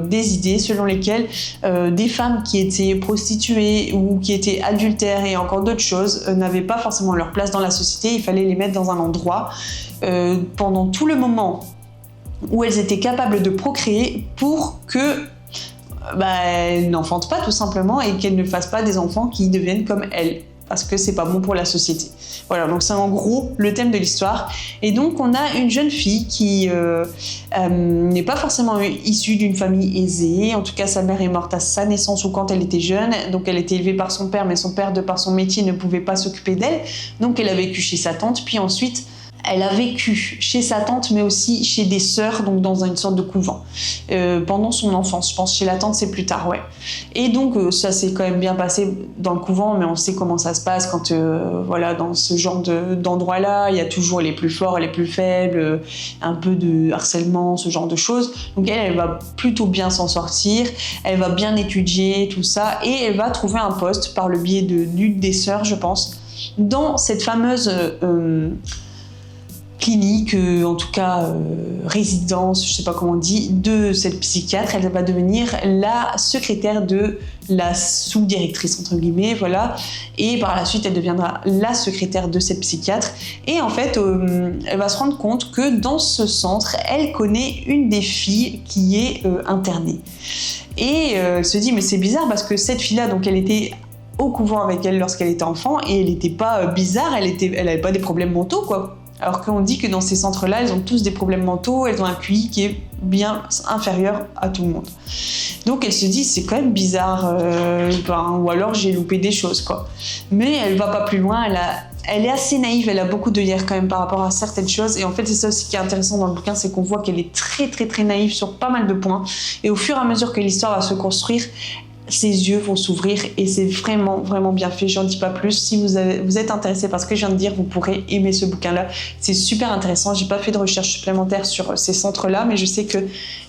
des idées selon lesquelles des femmes qui étaient prostituées ou qui étaient adultères et encore d'autres choses n'avaient pas forcément leur place dans la société. Il fallait les mettre dans un endroit pendant tout le moment où elles étaient capables de procréer pour que elles n'enfantent pas tout simplement et qu'elles ne fassent pas des enfants qui deviennent comme elles, parce que c'est pas bon pour la société. Voilà, donc c'est en gros le thème de l'histoire. Et donc on a une jeune fille qui n'est pas forcément issue d'une famille aisée. En tout cas, sa mère est morte à sa naissance ou quand elle était jeune. Donc elle était élevée par son père, mais son père, de par son métier, ne pouvait pas s'occuper d'elle. Donc elle a vécu chez sa tante, puis ensuite elle a vécu chez sa tante, mais aussi chez des sœurs, donc dans une sorte de couvent, pendant son enfance. Je pense chez la tante, c'est plus tard, ouais. Et donc, ça s'est quand même bien passé dans le couvent, mais on sait comment ça se passe quand, dans ce genre d'endroit-là, il y a toujours les plus forts et les plus faibles, un peu de harcèlement, ce genre de choses. Donc elle va plutôt bien s'en sortir, elle va bien étudier tout ça, et elle va trouver un poste par le biais d'une des sœurs, je pense, dans cette fameuse clinique, en tout cas résidence, je sais pas comment on dit, de cette psychiatre. Elle va devenir la secrétaire de la sous-directrice entre guillemets, voilà, et par la suite elle deviendra la secrétaire de cette psychiatre. Et en fait elle va se rendre compte que dans ce centre elle connaît une des filles qui est internée, et elle se dit mais c'est bizarre parce que cette fille là, donc elle était au couvent avec elle lorsqu'elle était enfant et elle n'était pas bizarre, elle avait pas des problèmes mentaux quoi. Alors qu'on dit que dans ces centres-là, elles ont tous des problèmes mentaux, elles ont un QI qui est bien inférieur à tout le monde. Donc elle se dit, c'est quand même bizarre, ou alors j'ai loupé des choses, quoi. Mais elle va pas plus loin, elle est assez naïve, elle a beaucoup d'œillères quand même par rapport à certaines choses. Et en fait, c'est ça aussi qui est intéressant dans le bouquin, c'est qu'on voit qu'elle est très très très naïve sur pas mal de points. Et au fur et à mesure que l'histoire va se construire, ses yeux vont s'ouvrir et c'est vraiment vraiment bien fait. J'en dis pas plus. Si vous êtes intéressé par ce que je viens de dire, vous pourrez aimer ce bouquin là, c'est super intéressant. J'ai pas fait de recherche supplémentaire sur ces centres là, mais je sais que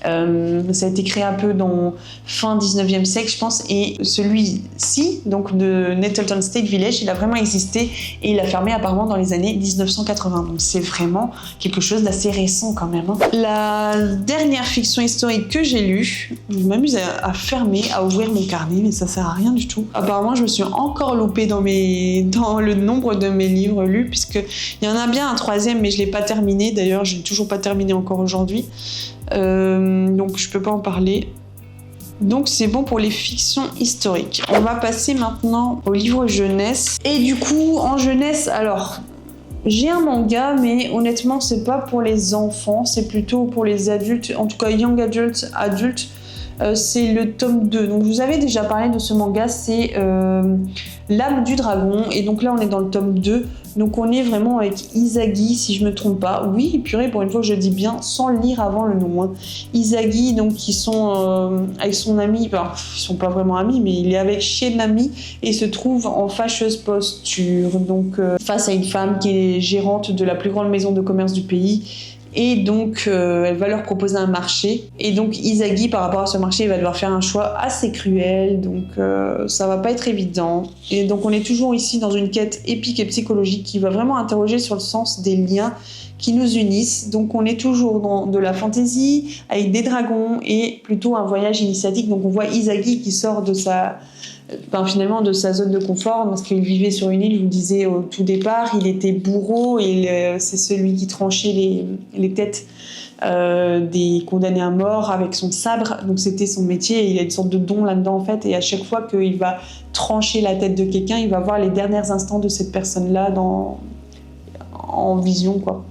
ça a été créé un peu dans fin 19e siècle je pense, et celui-ci donc de Nettleton State Village, il a vraiment existé et il a fermé apparemment dans les années 1980, donc c'est vraiment quelque chose d'assez récent quand même, hein. La dernière fiction historique que j'ai lue, je m'amuse à fermer, à ouvrir mon carnet, mais ça sert à rien du tout. Apparemment, je me suis encore loupée dans le nombre de mes livres lus, puisque il y en a bien un troisième, mais je l'ai pas terminé. D'ailleurs, j'ai toujours pas terminé encore aujourd'hui, donc je peux pas en parler. Donc c'est bon pour les fictions historiques. On va passer maintenant aux livres jeunesse. Et du coup, en jeunesse, alors j'ai un manga, mais honnêtement, c'est pas pour les enfants, c'est plutôt pour les adultes, en tout cas young adultes. c'est le tome 2. Donc je vous avais déjà parlé de ce manga, c'est L'âme du dragon. Et donc là on est dans le tome 2. Donc on est vraiment avec Izagi, si je me trompe pas. Oui, purée, pour une fois que je dis bien, sans le lire avant le nom. Hein. Izagi, donc qui sont avec son ami, enfin, ils sont pas vraiment amis, mais il est avec Shinami et se trouve en fâcheuse posture. Donc face à une femme qui est gérante de la plus grande maison de commerce du pays. Et donc, elle va leur proposer un marché. Et donc, Izagi, par rapport à ce marché, il va devoir faire un choix assez cruel. Donc, ça va pas être évident. Et donc, on est toujours ici dans une quête épique et psychologique qui va vraiment interroger sur le sens des liens qui nous unissent. Donc, on est toujours dans de la fantaisie, avec des dragons et plutôt un voyage initiatique. Donc, on voit Izagi qui sort de finalement de sa zone de confort parce qu'il vivait sur une île, je vous le disais au tout départ, il était bourreau et c'est celui qui tranchait les têtes des condamnés à mort avec son sabre, donc c'était son métier et il a une sorte de don là-dedans en fait, et à chaque fois qu'il va trancher la tête de quelqu'un, il va voir les derniers instants de cette personne-là en vision quoi.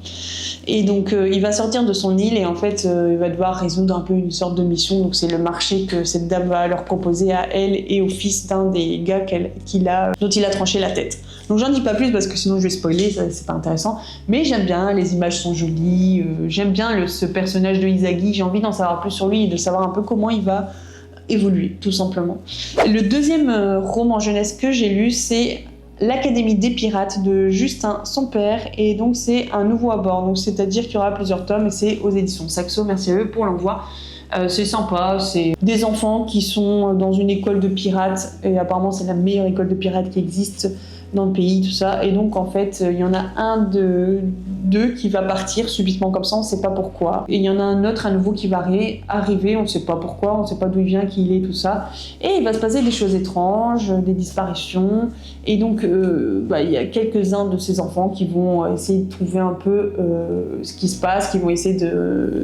Et donc il va sortir de son île et en fait il va devoir résoudre un peu une sorte de mission. Donc c'est le marché que cette dame va leur proposer à elle et au fils d'un des gars dont il a tranché la tête. Donc j'en dis pas plus parce que sinon je vais spoiler, c'est pas intéressant. Mais j'aime bien, les images sont jolies, j'aime bien ce personnage de Izagi, j'ai envie d'en savoir plus sur lui et de savoir un peu comment il va évoluer, tout simplement. Le deuxième roman jeunesse que j'ai lu, c'est L'Académie des pirates de Justin, son père, et donc c'est un nouveau à bord, donc c'est-à-dire qu'il y aura plusieurs tomes et c'est aux éditions Saxo, merci à eux pour l'envoi. C'est sympa, c'est des enfants qui sont dans une école de pirates et apparemment c'est la meilleure école de pirates qui existe dans le pays, tout ça, et donc en fait il y en a un d'eux qui va partir subitement comme ça, on ne sait pas pourquoi, et il y en a un autre à nouveau qui va arriver, on ne sait pas pourquoi, on ne sait pas d'où il vient, qui il est, tout ça, et il va se passer des choses étranges, des disparitions, et donc il y a quelques-uns de ces enfants qui vont essayer de trouver un peu ce qui se passe, qui vont essayer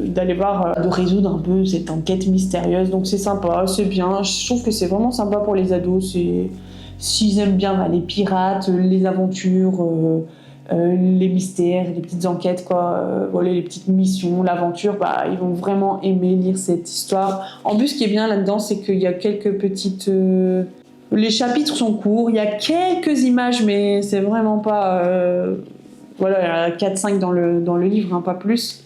d'aller voir, de résoudre un peu cette enquête mystérieuse, donc c'est sympa, c'est bien, je trouve que c'est vraiment sympa pour les ados, s'ils aiment bien les pirates, les aventures, les mystères, les petites enquêtes, voilà, les petites missions, l'aventure, ils vont vraiment aimer lire cette histoire. En plus, ce qui est bien là-dedans, c'est qu'il y a quelques petites... Les chapitres sont courts, il y a quelques images, mais c'est vraiment pas... Voilà, il y en a 4-5 dans le livre, hein, pas plus.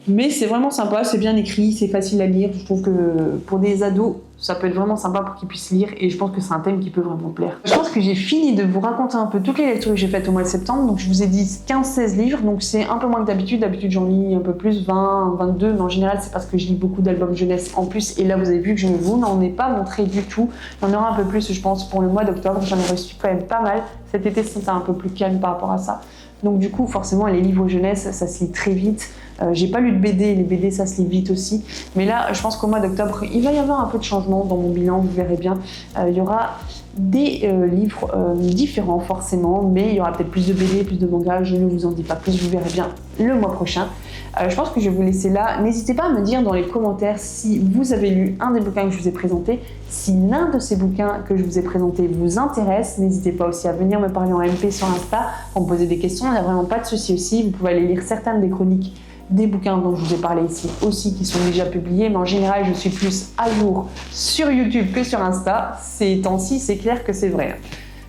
Mais c'est vraiment sympa, c'est bien écrit, c'est facile à lire. Je trouve que pour des ados, ça peut être vraiment sympa pour qu'ils puissent lire et je pense que c'est un thème qui peut vraiment plaire. Je pense que j'ai fini de vous raconter un peu toutes les lectures que j'ai faites au mois de septembre. Donc je vous ai dit 15-16 livres, donc c'est un peu moins que d'habitude. D'habitude j'en lis un peu plus, 20, 22, mais en général c'est parce que je lis beaucoup d'albums jeunesse en plus. Et là vous avez vu que je ne vous n'en ai pas montré du tout. Il y en aura un peu plus je pense pour le mois d'octobre. J'en ai reçu quand même pas mal. Cet été c'était un peu plus calme par rapport à ça. Donc du coup forcément les livres jeunesse ça se lit très vite. J'ai pas lu de BD, les BD ça se lit vite aussi, mais là je pense qu'au mois d'octobre il va y avoir un peu de changement dans mon bilan, vous verrez bien. Il y aura des livres différents forcément, mais il y aura peut-être plus de BD, plus de mangas, je ne vous en dis pas plus, vous verrez bien le mois prochain. Je pense que je vais vous laisser là. N'hésitez pas à me dire dans les commentaires si vous avez lu un des bouquins que je vous ai présentés, si l'un de ces bouquins que je vous ai présentés vous intéresse. N'hésitez pas aussi à venir me parler en MP sur Insta pour me poser des questions, il n'y a vraiment pas de souci aussi. Vous pouvez aller lire certaines des chroniques des bouquins dont je vous ai parlé ici aussi qui sont déjà publiés, mais en général je suis plus à jour sur YouTube que sur Insta. Ces temps-ci c'est clair que c'est vrai.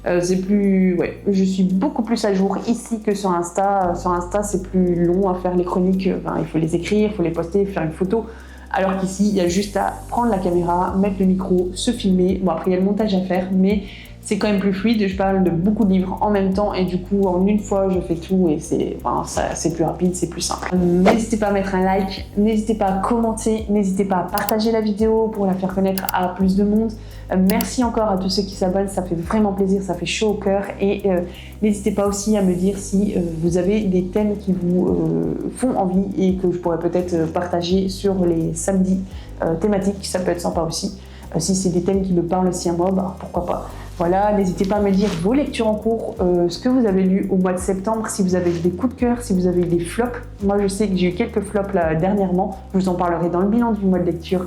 Je suis beaucoup plus à jour ici que sur Insta. Sur Insta c'est plus long à faire les chroniques, il faut les écrire, il faut les poster, faire une photo. Alors qu'ici il y a juste à prendre la caméra, mettre le micro, se filmer. Bon après il y a le montage à faire, mais c'est quand même plus fluide, je parle de beaucoup de livres en même temps et du coup en une fois je fais tout et c'est plus rapide, c'est plus simple. N'hésitez pas à mettre un like, n'hésitez pas à commenter, n'hésitez pas à partager la vidéo pour la faire connaître à plus de monde. Merci encore à tous ceux qui s'abonnent, ça fait vraiment plaisir, ça fait chaud au cœur et n'hésitez pas aussi à me dire si vous avez des thèmes qui vous font envie et que je pourrais peut-être partager sur les samedis thématiques, ça peut être sympa aussi. Si c'est des thèmes qui me parlent aussi à moi, pourquoi pas. Voilà, n'hésitez pas à me dire vos lectures en cours, ce que vous avez lu au mois de septembre, si vous avez eu des coups de cœur, si vous avez eu des flops. Moi, je sais que j'ai eu quelques flops là dernièrement. Je vous en parlerai dans le bilan du mois de lecture,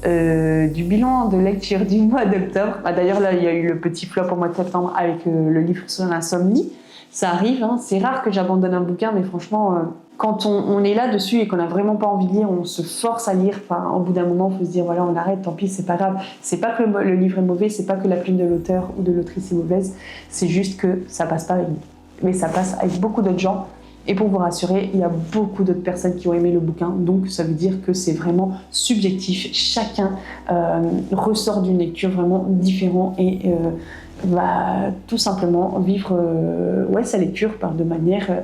du mois d'octobre. D'ailleurs, là, il y a eu le petit flop au mois de septembre avec le livre sur l'insomnie. Ça arrive, hein. C'est rare que j'abandonne un bouquin, mais franchement, quand on est là-dessus et qu'on n'a vraiment pas envie de lire, on se force à lire, au bout d'un moment, il faut se dire, voilà, on arrête, tant pis, c'est pas grave. C'est pas que le livre est mauvais, c'est pas que la plume de l'auteur ou de l'autrice est mauvaise, c'est juste que ça passe pas avec nous. Mais ça passe avec beaucoup d'autres gens. Et pour vous rassurer, il y a beaucoup d'autres personnes qui ont aimé le bouquin, donc ça veut dire que c'est vraiment subjectif. Chacun ressort d'une lecture vraiment différente et va tout simplement vivre sa lecture de manière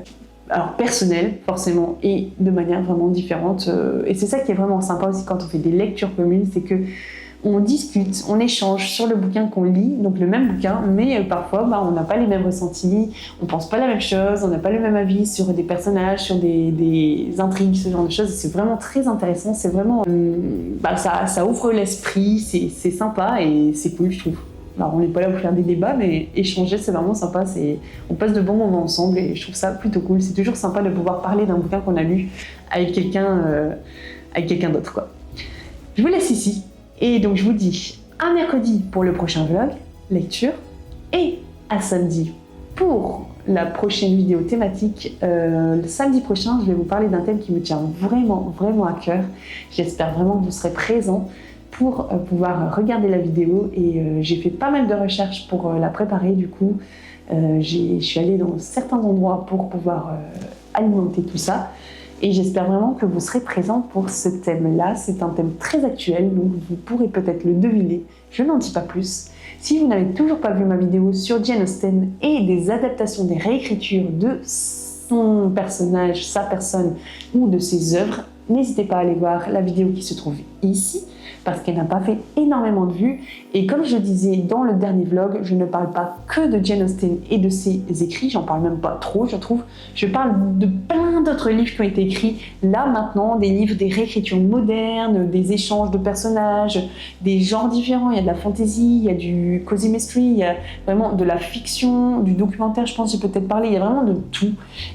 personnelle, forcément, et de manière vraiment différente. Et c'est ça qui est vraiment sympa aussi quand on fait des lectures communes, c'est que on discute, on échange sur le bouquin qu'on lit, donc le même bouquin, mais parfois on n'a pas les mêmes ressentis, on pense pas la même chose, on n'a pas le même avis sur des personnages, sur des intrigues, ce genre de choses. C'est vraiment très intéressant, c'est vraiment ça ouvre l'esprit, c'est sympa et c'est cool, je trouve. Alors on n'est pas là pour faire des débats, mais échanger c'est vraiment sympa, on passe de bons moments ensemble et je trouve ça plutôt cool. C'est toujours sympa de pouvoir parler d'un bouquin qu'on a lu avec quelqu'un d'autre, quoi. Je vous laisse ici. Et donc je vous dis à mercredi pour le prochain vlog, lecture, et à samedi pour la prochaine vidéo thématique. Le samedi prochain, je vais vous parler d'un thème qui me tient vraiment, vraiment à cœur. J'espère vraiment que vous serez présents pour pouvoir regarder la vidéo. Et j'ai fait pas mal de recherches pour la préparer. Du coup, je suis allée dans certains endroits pour pouvoir alimenter tout ça. Et j'espère vraiment que vous serez présents pour ce thème-là. C'est un thème très actuel, donc vous pourrez peut-être le deviner. Je n'en dis pas plus. Si vous n'avez toujours pas vu ma vidéo sur Jane Austen et des adaptations, des réécritures de son personnage, sa personne ou de ses œuvres, n'hésitez pas à aller voir la vidéo qui se trouve ici, parce qu'elle n'a pas fait énormément de vues. Et comme je disais dans le dernier vlog, je ne parle pas que de Jane Austen et de ses écrits, j'en parle même pas trop, je trouve. Je parle de plein d'autres livres qui ont été écrits là maintenant, des livres, des réécritures modernes, des échanges de personnages, des genres différents. Il y a de la fantasy, il y a du cozy mystery, il y a vraiment de la fiction, du documentaire, je pense que j'ai peut-être parlé, il y a vraiment de tout.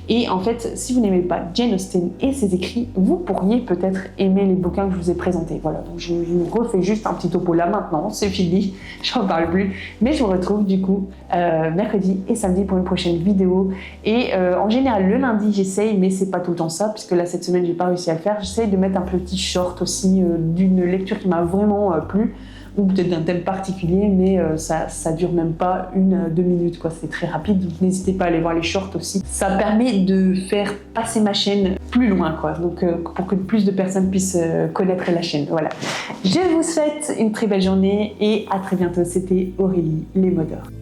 Et en fait, si vous n'aimez pas Jane Austen et ses écrits, vous pourriez peut-être aimer les bouquins que je vous ai présentés. Voilà, donc je vous refais juste un petit topo là maintenant, c'est fini, j'en parle plus. Mais je vous retrouve du coup mercredi et samedi pour une prochaine vidéo. Et en général, le lundi, j'essaye, mais c'est pas tout le temps ça, puisque là, cette semaine, j'ai pas réussi à le faire. J'essaye de mettre un petit short aussi d'une lecture qui m'a vraiment plu, ou peut-être d'un thème particulier, mais ça dure même pas 1-2 minutes, quoi. C'est très rapide, donc n'hésitez pas à aller voir les shorts aussi. Ça permet de faire passer ma chaîne plus loin, quoi. Donc pour que plus de personnes puissent connaître la chaîne. Voilà. Je vous souhaite une très belle journée et à très bientôt. C'était Aurélie Les Mots d'Or.